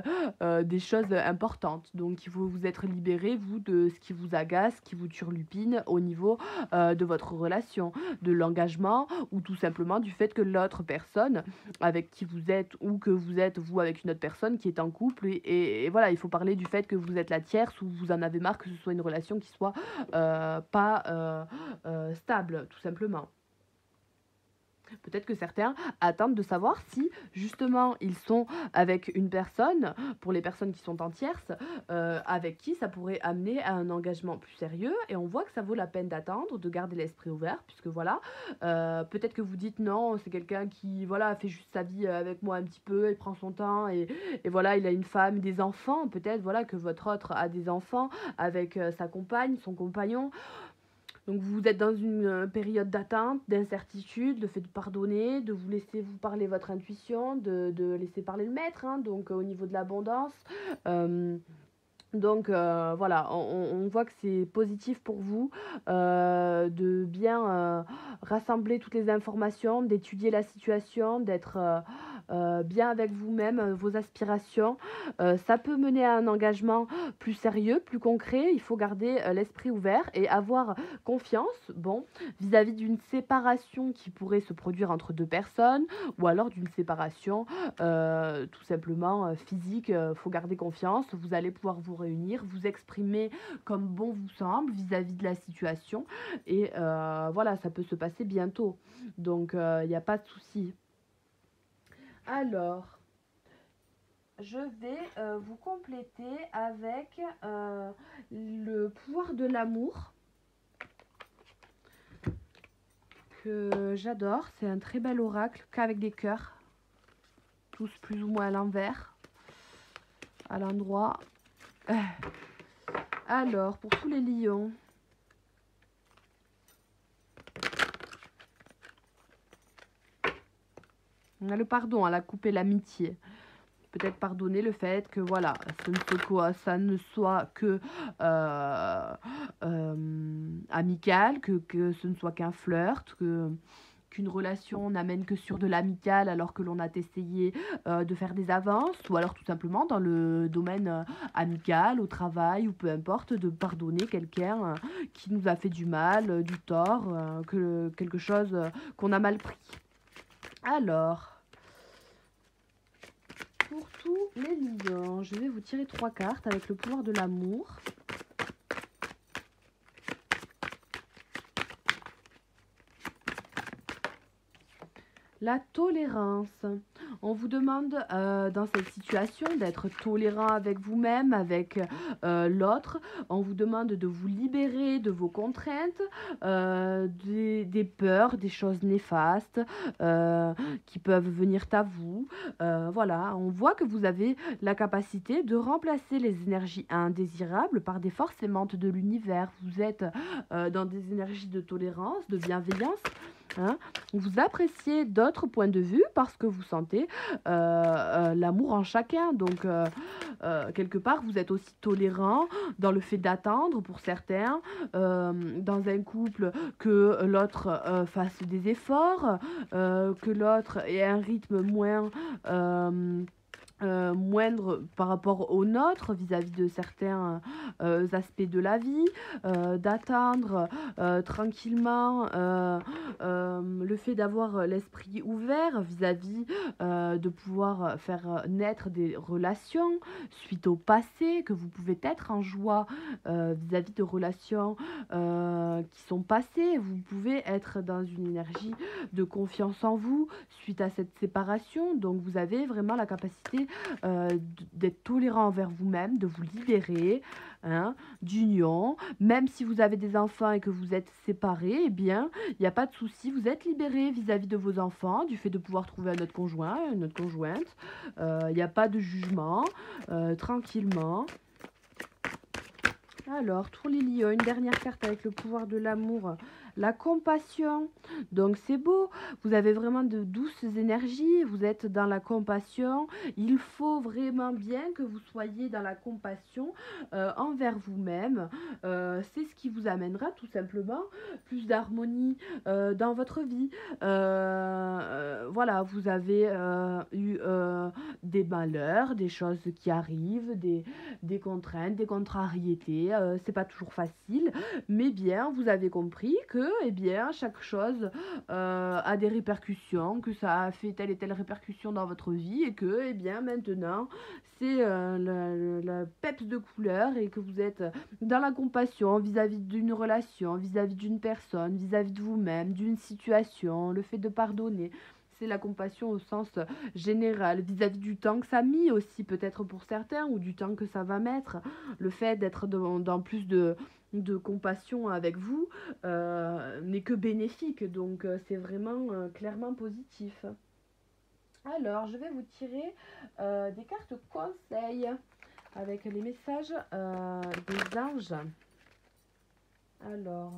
des choses importantes, donc il faut vous être libéré, vous, de ce qui vous agace, qui vous turlupine au niveau de votre relation, de l'engagement, ou tout simplement du fait que l'autre personne avec qui vous êtes, ou que vous êtes, vous, avec une autre personne qui est en couple, et voilà, il faut parler du fait que vous êtes la tierce, ou vous en avez marre que ce soit une relation qui soit pas stable, tout simplement. Peut-être que certains attendent de savoir si justement ils sont avec une personne, pour les personnes qui sont en tierce, avec qui ça pourrait amener à un engagement plus sérieux et on voit que ça vaut la peine d'attendre, de garder l'esprit ouvert puisque voilà, peut-être que vous dites: «Non, c'est quelqu'un qui voilà, fait juste sa vie, avec moi un petit peu, il prend son temps et voilà, il a une femme, des enfants». Peut-être, voilà, que votre autre a des enfants avec, sa compagne, son compagnon. Donc vous êtes dans une, période d'attente, d'incertitude, le fait de pardonner, de vous laisser vous parler votre intuition, de laisser parler le maître, hein, donc au niveau de l'abondance. Hem, donc voilà, on voit que c'est positif pour vous, de bien, rassembler toutes les informations, d'étudier la situation, d'être, bien avec vous-même, vos aspirations. Ça peut mener à un engagement plus sérieux, plus concret. Il faut garder, l'esprit ouvert et avoir confiance, bon, vis-à-vis d'une séparation qui pourrait se produire entre 2 personnes ou alors d'une séparation, tout simplement, physique. Faut garder confiance. Vous allez pouvoir vous réunir, vous exprimer comme bon vous semble vis-à-vis de la situation et voilà, ça peut se passer bientôt. Donc il y a pas de souci. Alors, je vais, vous compléter avec, le pouvoir de l'amour que j'adore. C'est un très bel oracle qu'avec des cœurs, tous plus ou moins à l'envers, à l'endroit. Alors, pour tous les lions, on a le pardon, elle a coupé l'amitié. Peut-être pardonner le fait que voilà, ça ne soit que amical, que ce ne soit qu'un flirt, qu'une relation n'amène que sur de l'amical alors que l'on a essayé de faire des avances, ou alors tout simplement dans le domaine amical, au travail, ou peu importe, de pardonner quelqu'un qui nous a fait du mal, du tort, quelque chose qu'on a mal pris. Alors, pour tous les lions, je vais vous tirer 3 cartes avec le pouvoir de l'amour. La tolérance. On vous demande dans cette situation d'être tolérant avec vous-même, avec l'autre. On vous demande de vous libérer de vos contraintes, des peurs, des choses néfastes qui peuvent venir à vous. Voilà, on voit que vous avez la capacité de remplacer les énergies indésirables par des forces aimantes de l'univers. Vous êtes dans des énergies de tolérance, de bienveillance. Hein, vous appréciez d'autres points de vue parce que vous sentez l'amour en chacun. Donc, quelque part, vous êtes aussi tolérant dans le fait d'attendre pour certains, dans un couple, que l'autre fasse des efforts, que l'autre ait un rythme moindre par rapport au nôtre vis-à-vis de certains aspects de la vie, d'attendre tranquillement, le fait d'avoir l'esprit ouvert vis-à-vis de pouvoir faire naître des relations suite au passé, que vous pouvez être en joie vis-à-vis de relations qui sont passées. Vous pouvez être dans une énergie de confiance en vous suite à cette séparation. Donc vous avez vraiment la capacité d'être tolérant envers vous-même, de vous libérer, hein, d'union. Même si vous avez des enfants et que vous êtes séparés, eh bien, il n'y a pas de souci, vous êtes libéré vis-à-vis de vos enfants, du fait de pouvoir trouver un autre conjoint, une autre conjointe. Il n'y a pas de jugement, tranquillement. Alors, pour les lions, une dernière carte avec le pouvoir de l'amour, la compassion. Donc, c'est beau, vous avez vraiment de douces énergies, vous êtes dans la compassion. Il faut vraiment bien que vous soyez dans la compassion envers vous-même. C'est ce qui vous amènera tout simplement plus d'harmonie dans votre vie. Voilà, vous avez eu des malheurs, des choses qui arrivent, des contraintes, des contrariétés. C'est pas toujours facile, mais bien, vous avez compris que, eh bien, chaque chose a des répercussions, que ça a fait telle et telle répercussion dans votre vie et que, eh bien, maintenant, c'est la peps de couleur et que vous êtes dans la compassion vis-à-vis d'une relation, vis-à-vis d'une personne, vis-à-vis de vous-même, d'une situation, le fait de pardonner. C'est la compassion au sens général, vis-à-vis du temps que ça a mis aussi, peut-être pour certains, ou du temps que ça va mettre. Le fait d'être dans plus de compassion avec vous n'est que bénéfique, donc c'est vraiment clairement positif. Alors, je vais vous tirer des cartes conseils avec les messages des anges. Alors,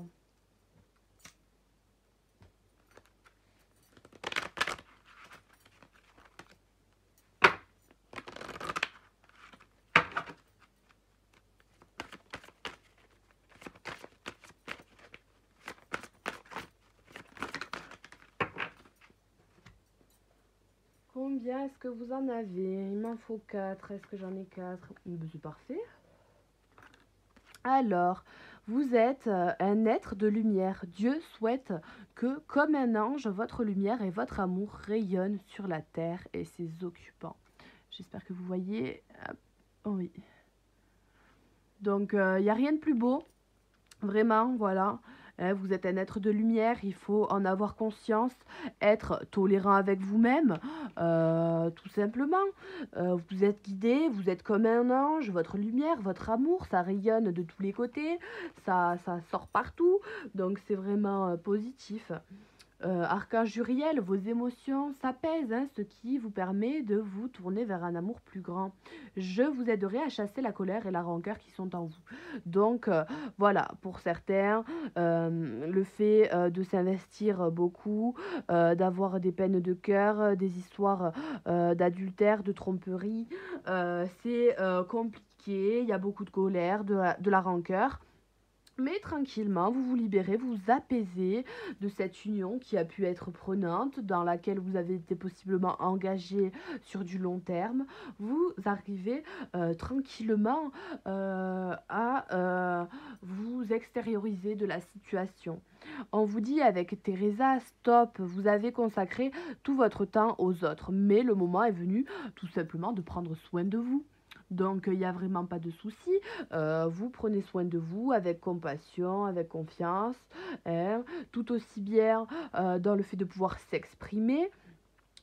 combien est-ce que vous en avez? Il m'en faut 4. Est-ce que j'en ai 4? C'est parfait. Alors, vous êtes un être de lumière. Dieu souhaite que, comme un ange, votre lumière et votre amour rayonnent sur la terre et ses occupants. J'espère que vous voyez. Oh oui. Donc, il n'y a rien de plus beau. Vraiment, voilà. Vous êtes un être de lumière, il faut en avoir conscience, être tolérant avec vous-même, tout simplement. Vous êtes guidé, vous êtes comme un ange, votre lumière, votre amour, ça rayonne de tous les côtés, ça sort partout, donc c'est vraiment positif. Archange Uriel, vos émotions s'apaisent, hein, ce qui vous permet de vous tourner vers un amour plus grand. Je vous aiderai à chasser la colère et la rancœur qui sont en vous. Donc voilà, pour certains, le fait de s'investir beaucoup, d'avoir des peines de cœur, des histoires d'adultère, de tromperie, c'est compliqué, il y a beaucoup de colère, de la rancœur. Mais tranquillement, vous vous libérez, vous vous apaisez de cette union qui a pu être prenante, dans laquelle vous avez été possiblement engagé sur du long terme. Vous arrivez tranquillement à vous extérioriser de la situation. On vous dit avec Teresa, stop, vous avez consacré tout votre temps aux autres, mais le moment est venu tout simplement de prendre soin de vous. Donc, il n'y a vraiment pas de souci. Vous prenez soin de vous avec compassion, avec confiance, hein, tout aussi bien dans le fait de pouvoir s'exprimer.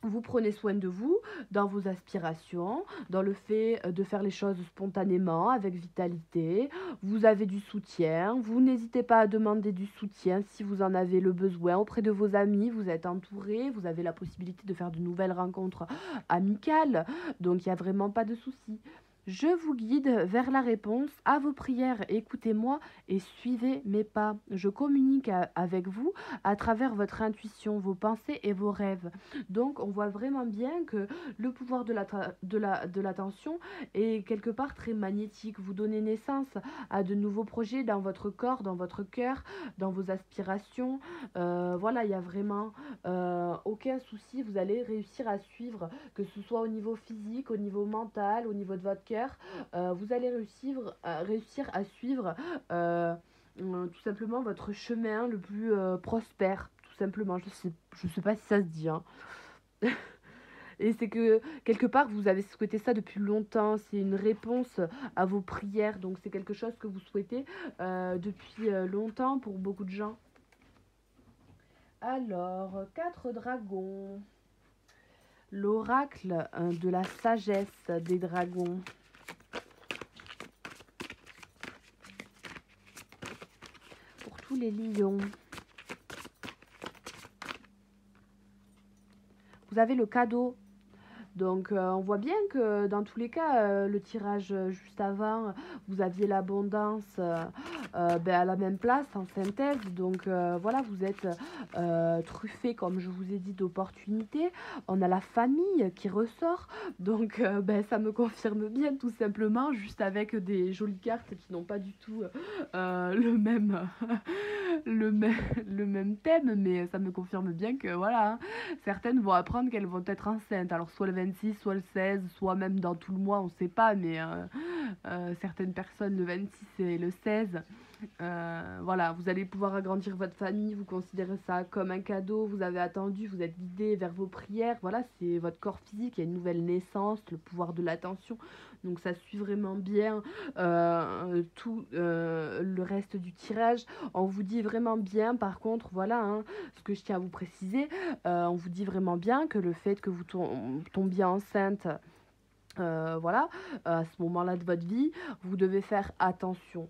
Vous prenez soin de vous dans vos aspirations, dans le fait de faire les choses spontanément, avec vitalité. Vous avez du soutien. Vous n'hésitez pas à demander du soutien si vous en avez le besoin auprès de vos amis. Vous êtes entouré. Vous avez la possibilité de faire de nouvelles rencontres amicales. Donc, il n'y a vraiment pas de souci. Je vous guide vers la réponse à vos prières. Écoutez-moi et suivez mes pas. Je communique avec vous à travers votre intuition, vos pensées et vos rêves. Donc, on voit vraiment bien que le pouvoir de l'attention est quelque part très magnétique. Vous donnez naissance à de nouveaux projets dans votre corps, dans votre cœur, dans vos aspirations. Voilà, il n'y a vraiment aucun souci. Vous allez réussir à suivre, que ce soit au niveau physique, au niveau mental, au niveau de votre cœur. Vous allez réussir à suivre tout simplement votre chemin le plus prospère, tout simplement. Je sais pas si ça se dit, hein. Et c'est que quelque part vous avez souhaité ça depuis longtemps, c'est une réponse à vos prières, donc c'est quelque chose que vous souhaitez depuis longtemps pour beaucoup de gens. Alors, 4 dragons, l'oracle de la sagesse des dragons. Tous les lions. Vous avez le cadeau. Donc on voit bien que dans tous les cas, le tirage juste avant, vous aviez l'abondance à la même place en synthèse. Donc voilà, vous êtes truffé, comme je vous ai dit, d'opportunités. On a la famille qui ressort. Donc ça me confirme bien tout simplement, juste avec des jolies cartes qui n'ont pas du tout le le, même, le même thème, mais ça me confirme bien que voilà, hein, certaines vont apprendre qu'elles vont être enceintes. Alors soit le 26, soit le 16, soit même dans tout le mois, on ne sait pas, mais certaines personnes le 26 et le 16. Voilà, vous allez pouvoir agrandir votre famille, vous considérez ça comme un cadeau, vous avez attendu, vous êtes guidé vers vos prières, voilà, c'est votre corps physique, il y a une nouvelle naissance, le pouvoir de l'attention, donc ça suit vraiment bien tout le reste du tirage. On vous dit vraiment bien, par contre, voilà, hein, ce que je tiens à vous préciser, on vous dit vraiment bien que le fait que vous tombiez enceinte, voilà, à ce moment-là de votre vie, vous devez faire attention.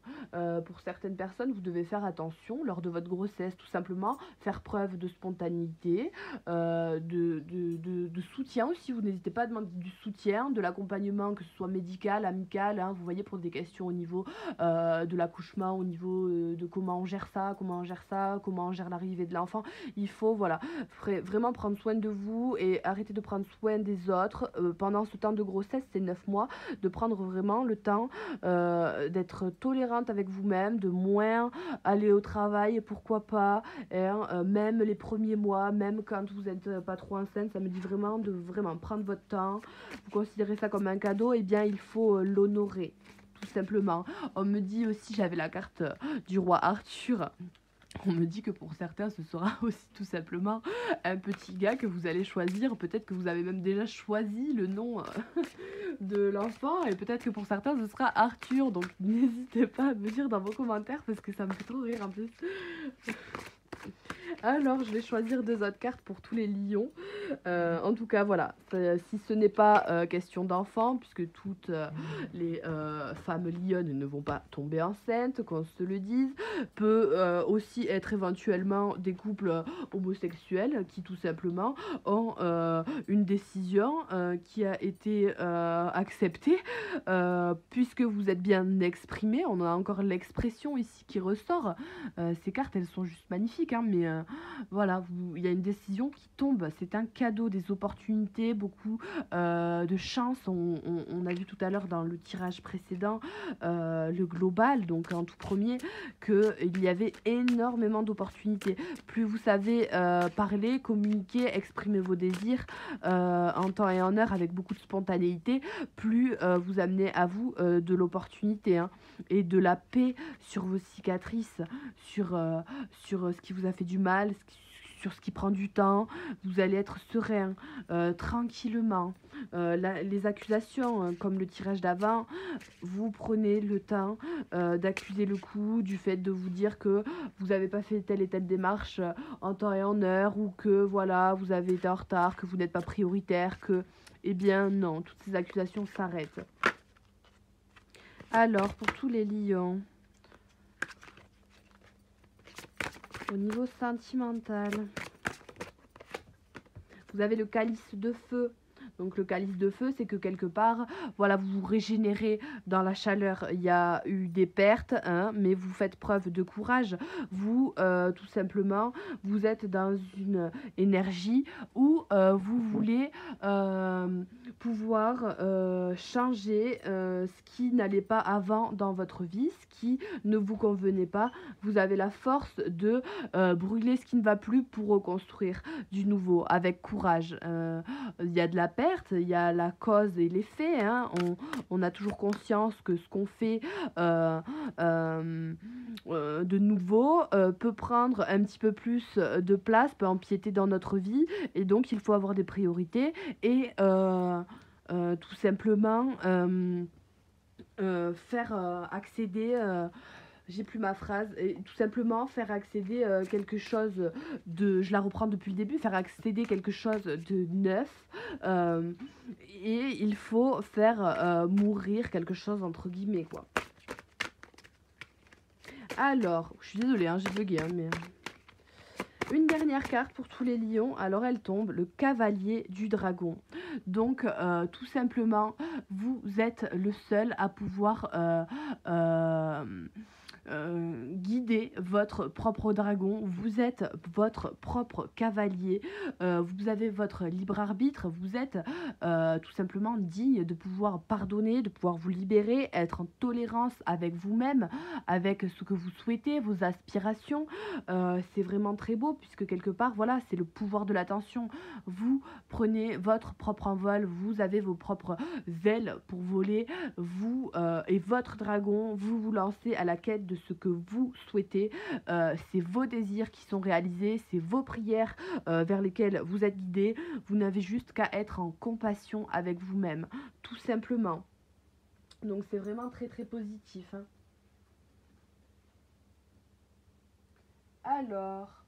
Pour certaines personnes, vous devez faire attention lors de votre grossesse, tout simplement, faire preuve de spontanéité, de soutien aussi. Vous n'hésitez pas à demander du soutien, de l'accompagnement, que ce soit médical, amical, hein, vous voyez, pour des questions au niveau de l'accouchement, au niveau de comment on gère ça, comment on gère l'arrivée de l'enfant. Il faut, voilà, vraiment prendre soin de vous et arrêter de prendre soin des autres pendant ce temps de grossesse, c'est 9 mois, de prendre vraiment le temps d'être tolérante avec vous-même, de moins aller au travail, pourquoi pas, hein, même les premiers mois, même quand vous n'êtes pas trop enceinte, ça me dit vraiment de vraiment prendre votre temps, vous considérez ça comme un cadeau, et bien il faut l'honorer, tout simplement. On me dit aussi, j'avais la carte du roi Arthur. On me dit que pour certains, ce sera aussi tout simplement un petit gars que vous allez choisir. Peut-être que vous avez même déjà choisi le nom de l'enfant. Et peut-être que pour certains, ce sera Arthur. Donc n'hésitez pas à me dire dans vos commentaires parce que ça me fait trop rire en plus. Alors, je vais choisir 2 autres cartes pour tous les lions. En tout cas, voilà. Si ce n'est pas question d'enfants, puisque toutes les femmes lionnes ne vont pas tomber enceintes, qu'on se le dise, peut aussi être éventuellement des couples homosexuels qui tout simplement ont une décision qui a été acceptée, puisque vous êtes bien exprimé. On a encore l'expression ici qui ressort. Ces cartes, elles sont juste magnifiques, hein, mais voilà, il y a une décision qui tombe, c'est un cadeau, des opportunités, beaucoup de chance. On a vu tout à l'heure dans le tirage précédent, le global, donc en tout premier, qu'il y avait énormément d'opportunités. Plus vous savez parler, communiquer, exprimer vos désirs en temps et en heure avec beaucoup de spontanéité, plus vous amenez à vous de l'opportunité, hein, et de la paix sur vos cicatrices, sur ce qui vous a fait du mal, sur ce qui prend du temps. Vous allez être serein, tranquillement. Les accusations, comme le tirage d'avant, vous prenez le temps d'accuser le coup du fait de vous dire que vous n'avez pas fait telle et telle démarche en temps et en heure, ou que voilà, vous avez été en retard, que vous n'êtes pas prioritaire, que... Eh bien non, toutes ces accusations s'arrêtent. Alors, pour tous les lions, au niveau sentimental, vous avez le calice de feu. Donc le calice de feu, c'est que quelque part, voilà, vous vous régénérez dans la chaleur. Il y a eu des pertes, hein, mais vous faites preuve de courage. Vous, tout simplement, vous êtes dans une énergie où vous voulez pouvoir changer ce qui n'allait pas avant dans votre vie, ce qui ne vous convenait pas. Vous avez la force de brûler ce qui ne va plus pour reconstruire du nouveau avec courage. Il y a de la perte, il y a la cause et l'effet, hein. On a toujours conscience que ce qu'on fait de nouveau peut prendre un petit peu plus de place, peut empiéter dans notre vie, et donc il faut avoir des priorités et tout simplement faire accéder... j'ai plus ma phrase, et tout simplement faire accéder quelque chose de, je la reprends depuis le début, faire accéder quelque chose de neuf, et il faut faire mourir quelque chose entre guillemets, quoi. Alors, je suis désolée, hein, j'ai bugué, hein, mais... Une dernière carte pour tous les lions, alors elle tombe, le cavalier du dragon. Donc tout simplement, vous êtes le seul à pouvoir guider votre propre dragon, vous êtes votre propre cavalier, vous avez votre libre arbitre, vous êtes tout simplement digne de pouvoir pardonner, de pouvoir vous libérer, être en tolérance avec vous-même, avec ce que vous souhaitez, vos aspirations. C'est vraiment très beau puisque quelque part, voilà, c'est le pouvoir de l'attention. Vous prenez votre propre envol, vous avez vos propres ailes pour voler, vous et votre dragon, vous vous lancez à la quête de ce que vous souhaitez. C'est vos désirs qui sont réalisés, c'est vos prières vers lesquelles vous êtes guidés. Vous n'avez juste qu'à être en compassion avec vous-même, tout simplement. Donc c'est vraiment très très positif, hein. Alors,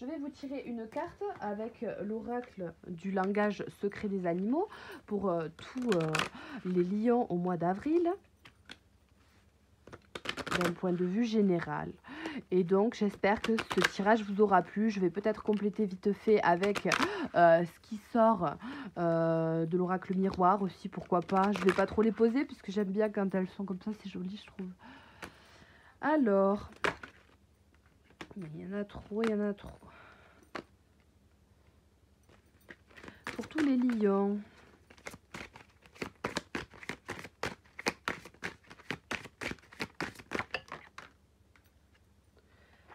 je vais vous tirer une carte avec l'oracle du langage secret des animaux pour tous les lions au mois d'avril, d'un point de vue général. Et donc j'espère que ce tirage vous aura plu. Je vais peut-être compléter vite fait avec ce qui sort de l'oracle miroir aussi, pourquoi pas. Je vais pas trop les poser puisque j'aime bien quand elles sont comme ça, c'est joli je trouve. Alors, il y en a trop, il y en a trop. Pour tous les lions.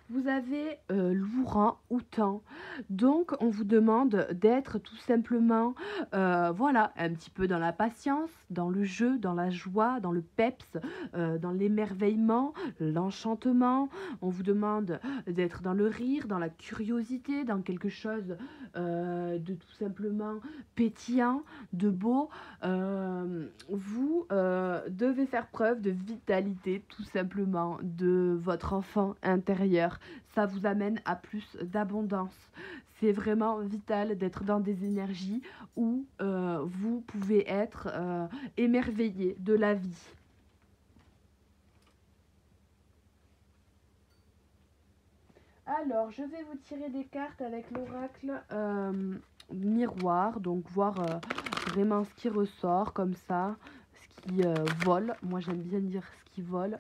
Vous avez l'ourang outan, donc on vous demande d'être tout simplement, voilà, un petit peu dans la patience, dans le jeu, dans la joie, dans le peps, dans l'émerveillement, l'enchantement. On vous demande d'être dans le rire, dans la curiosité, dans quelque chose de tout simplement pétillant, de beau. Vous devez faire preuve de vitalité, tout simplement, de votre enfant intérieur. Ça vous amène à plus d'abondance. C'est vraiment vital d'être dans des énergies où vous pouvez être émerveillé de la vie. Alors, je vais vous tirer des cartes avec l'oracle miroir, donc voir vraiment ce qui ressort comme ça, ce qui vole. Moi, j'aime bien dire ce qui vole.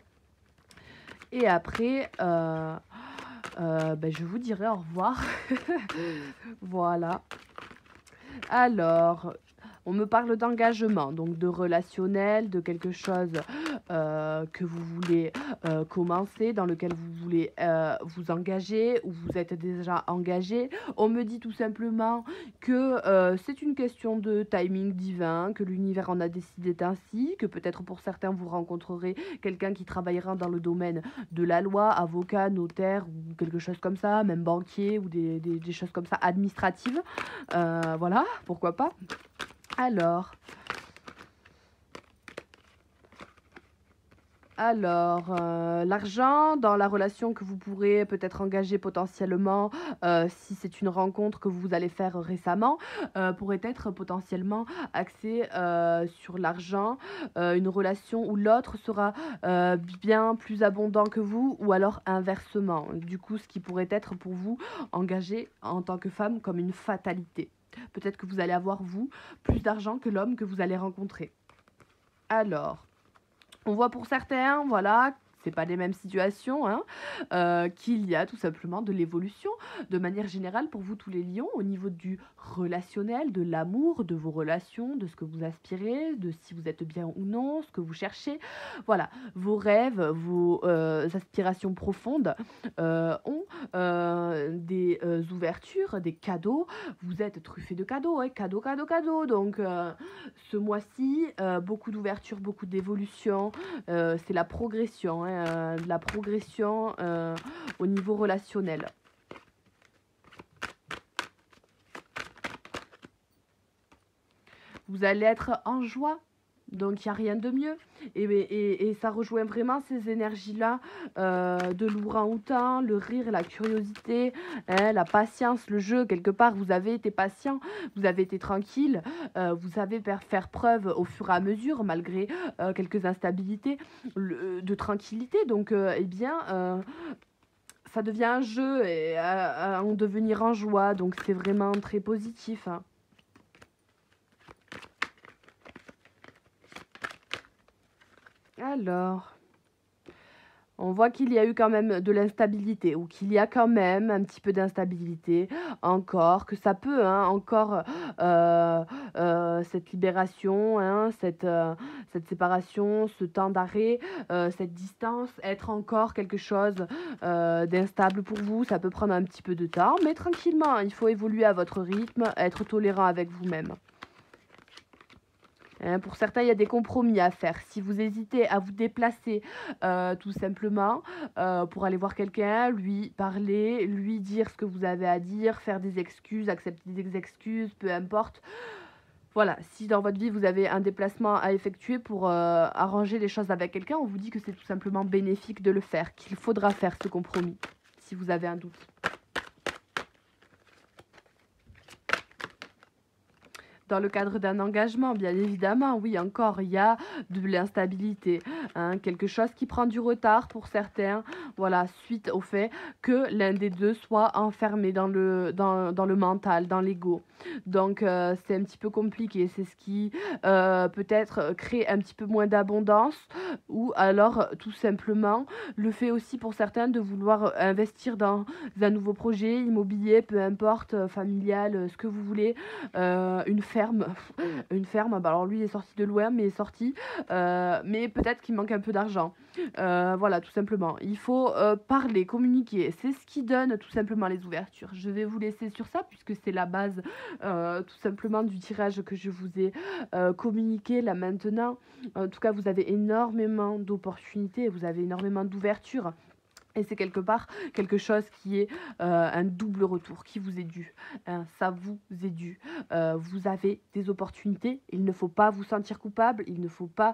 Et après, je vous dirai au revoir. Voilà. Alors, on me parle d'engagement, donc de relationnel, de quelque chose que vous voulez commencer, dans lequel vous voulez vous engager ou vous êtes déjà engagé. On me dit tout simplement que c'est une question de timing divin, que l'univers en a décidé ainsi, que peut-être pour certains vous rencontrerez quelqu'un qui travaillera dans le domaine de la loi, avocat, notaire ou quelque chose comme ça, même banquier ou des choses comme ça administratives. Voilà, pourquoi pas. Alors, l'argent dans la relation que vous pourrez peut-être engager potentiellement, si c'est une rencontre que vous allez faire récemment, pourrait être potentiellement axé sur l'argent, une relation où l'autre sera bien plus abondant que vous ou alors inversement. Du coup, ce qui pourrait être pour vous engagé en tant que femme comme une fatalité. Peut-être que vous allez avoir, vous, plus d'argent que l'homme que vous allez rencontrer. Alors, on voit pour certains, voilà, c'est pas les mêmes situations, hein, qu'il y a tout simplement de l'évolution. De manière générale, pour vous tous les lions, au niveau du relationnel, de l'amour, de vos relations, de ce que vous aspirez, de si vous êtes bien ou non, ce que vous cherchez. Voilà, vos rêves, vos aspirations profondes ont des ouvertures, des cadeaux. Vous êtes truffé de cadeaux, hein, cadeaux, cadeaux, cadeaux. Donc, ce mois-ci, beaucoup d'ouverture, beaucoup d'évolution. C'est la progression, hein, de la progression au niveau relationnel. Vous allez être en joie. Donc il n'y a rien de mieux. Et ça rejoint vraiment ces énergies-là de l'ourang-outan, le rire, la curiosité, hein, la patience, le jeu. Quelque part, vous avez été patient, vous avez été tranquille, vous savez faire preuve au fur et à mesure, malgré quelques instabilités, de tranquillité. Donc, ça devient un jeu et à en devenir en joie. Donc c'est vraiment très positif, hein. Alors, On voit qu'il y a eu quand même de l'instabilité ou qu'il y a quand même un petit peu d'instabilité encore, que ça peut, hein, encore, heu cette libération, hein, cette séparation, ce temps d'arrêt, cette distance, être encore quelque chose, d'instable pour vous. Ça peut prendre un petit peu de temps, mais tranquillement, il faut évoluer à votre rythme, être tolérant avec vous-même. Hein, pour certains, il y a des compromis à faire. Si vous hésitez à vous déplacer, tout simplement, pour aller voir quelqu'un, lui parler, lui dire ce que vous avez à dire, faire des excuses, accepter des excuses, peu importe. Voilà, si dans votre vie, vous avez un déplacement à effectuer pour, arranger les choses avec quelqu'un, on vous dit que c'est tout simplement bénéfique de le faire, qu'il faudra faire ce compromis, si vous avez un doute. Dans le cadre d'un engagement, bien évidemment, oui, encore, il y a de l'instabilité, hein, quelque chose qui prend du retard pour certains, voilà, suite au fait que l'un des 2 soit enfermé dans le mental, dans l'ego. Donc c'est un petit peu compliqué, c'est ce qui, peut-être, crée un petit peu moins d'abondance ou alors, tout simplement, le fait aussi pour certains de vouloir, investir dans un nouveau projet immobilier, peu importe, familial, ce que vous voulez, une ferme, une ferme, bah, alors lui il est sorti de loin, mais il est sorti, mais peut-être qu'il manque un peu d'argent. Voilà, tout simplement. Il faut, parler, communiquer, c'est ce qui donne tout simplement les ouvertures. Je vais vous laisser sur ça puisque c'est la base, tout simplement du tirage que je vous ai, communiqué là maintenant. En tout cas, vous avez énormément d'opportunités, vous avez énormément d'ouvertures. Et c'est quelque part quelque chose qui est, un double retour, qui vous est dû, hein. Ça vous est dû. Vous avez des opportunités, il ne faut pas vous sentir coupable, il ne faut pas,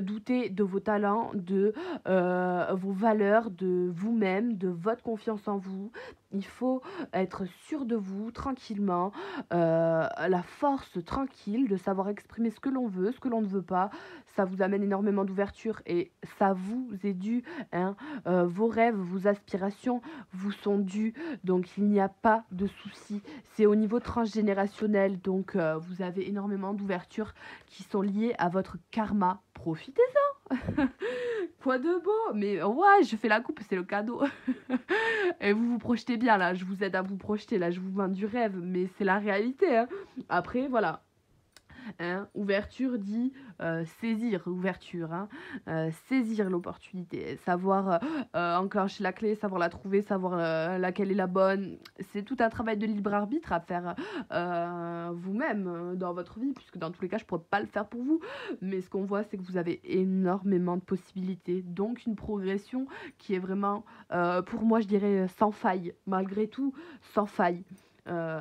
douter de vos talents, de, vos valeurs, de vous-même, de votre confiance en vous. Il faut être sûr de vous, tranquillement, la force tranquille de savoir exprimer ce que l'on veut, ce que l'on ne veut pas. Ça vous amène énormément d'ouverture et ça vous est dû, hein. Vos rêves, vos aspirations vous sont dus, donc il n'y a pas de souci. C'est au niveau transgénérationnel, donc vous avez énormément d'ouvertures qui sont liées à votre karma. Profitez-en! Quoi de beau? Mais ouais, je fais la coupe, c'est le cadeau. Et vous vous projetez bien là, je vous aide à vous projeter, là je vous vends du rêve, mais c'est la réalité, hein. Après, voilà. Hein, ouverture dit saisir, ouverture, hein, saisir l'opportunité, savoir enclencher la clé, savoir la trouver, savoir laquelle est la bonne. C'est tout un travail de libre arbitre à faire vous-même dans votre vie, puisque dans tous les cas, je ne pourrais pas le faire pour vous. Mais ce qu'on voit, c'est que vous avez énormément de possibilités, donc une progression qui est vraiment, pour moi, je dirais sans faille, malgré tout, sans faille. Heu,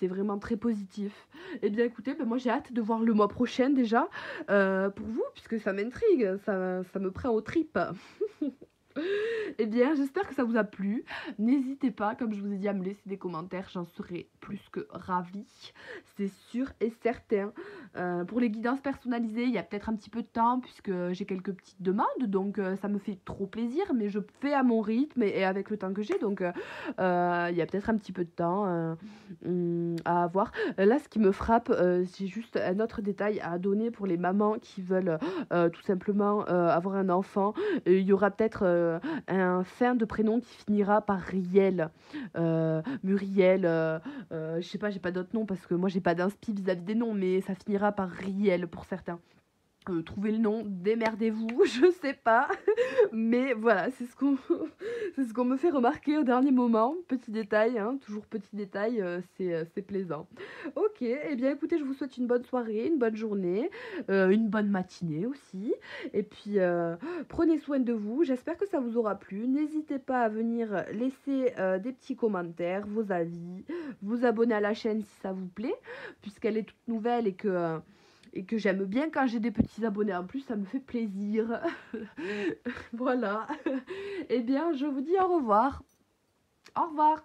c'est vraiment très positif. Eh bien écoutez, bah, moi j'ai hâte de voir le mois prochain déjà, pour vous puisque ça m'intrigue, ça me prend aux tripes. Eh bien, j'espère que ça vous a plu. N'hésitez pas, comme je vous ai dit, à me laisser des commentaires, j'en serais plus que ravie, c'est sûr et certain. Pour les guidances personnalisées, il y a peut-être un petit peu de temps puisque j'ai quelques petites demandes, donc ça me fait trop plaisir, mais je fais à mon rythme et avec le temps que j'ai, donc il y a peut-être un petit peu de temps à avoir. Là, ce qui me frappe, c'est juste un autre détail à donner pour les mamans qui veulent tout simplement avoir un enfant. Il y aura peut-être un fin de prénom qui finira par Riel, Muriel, je sais pas, j'ai pas d'autres noms parce que moi j'ai pas d'inspi vis-à-vis des noms, mais ça finira par Riel pour certains. Trouvez le nom, démerdez-vous, je sais pas. Mais voilà, c'est ce qu'on c'est ce qu'on me fait remarquer au dernier moment. Petit détail, hein, toujours petit détail, c'est plaisant. OK, eh bien écoutez, je vous souhaite une bonne soirée, une bonne journée, une bonne matinée aussi. Et puis, prenez soin de vous. J'espère que ça vous aura plu. N'hésitez pas à venir laisser, des petits commentaires, vos avis, vous abonner à la chaîne si ça vous plaît, puisqu'elle est toute nouvelle et que j'aime bien quand j'ai des petits abonnés en plus, ça me fait plaisir. Voilà. Eh bien, je vous dis au revoir. Au revoir.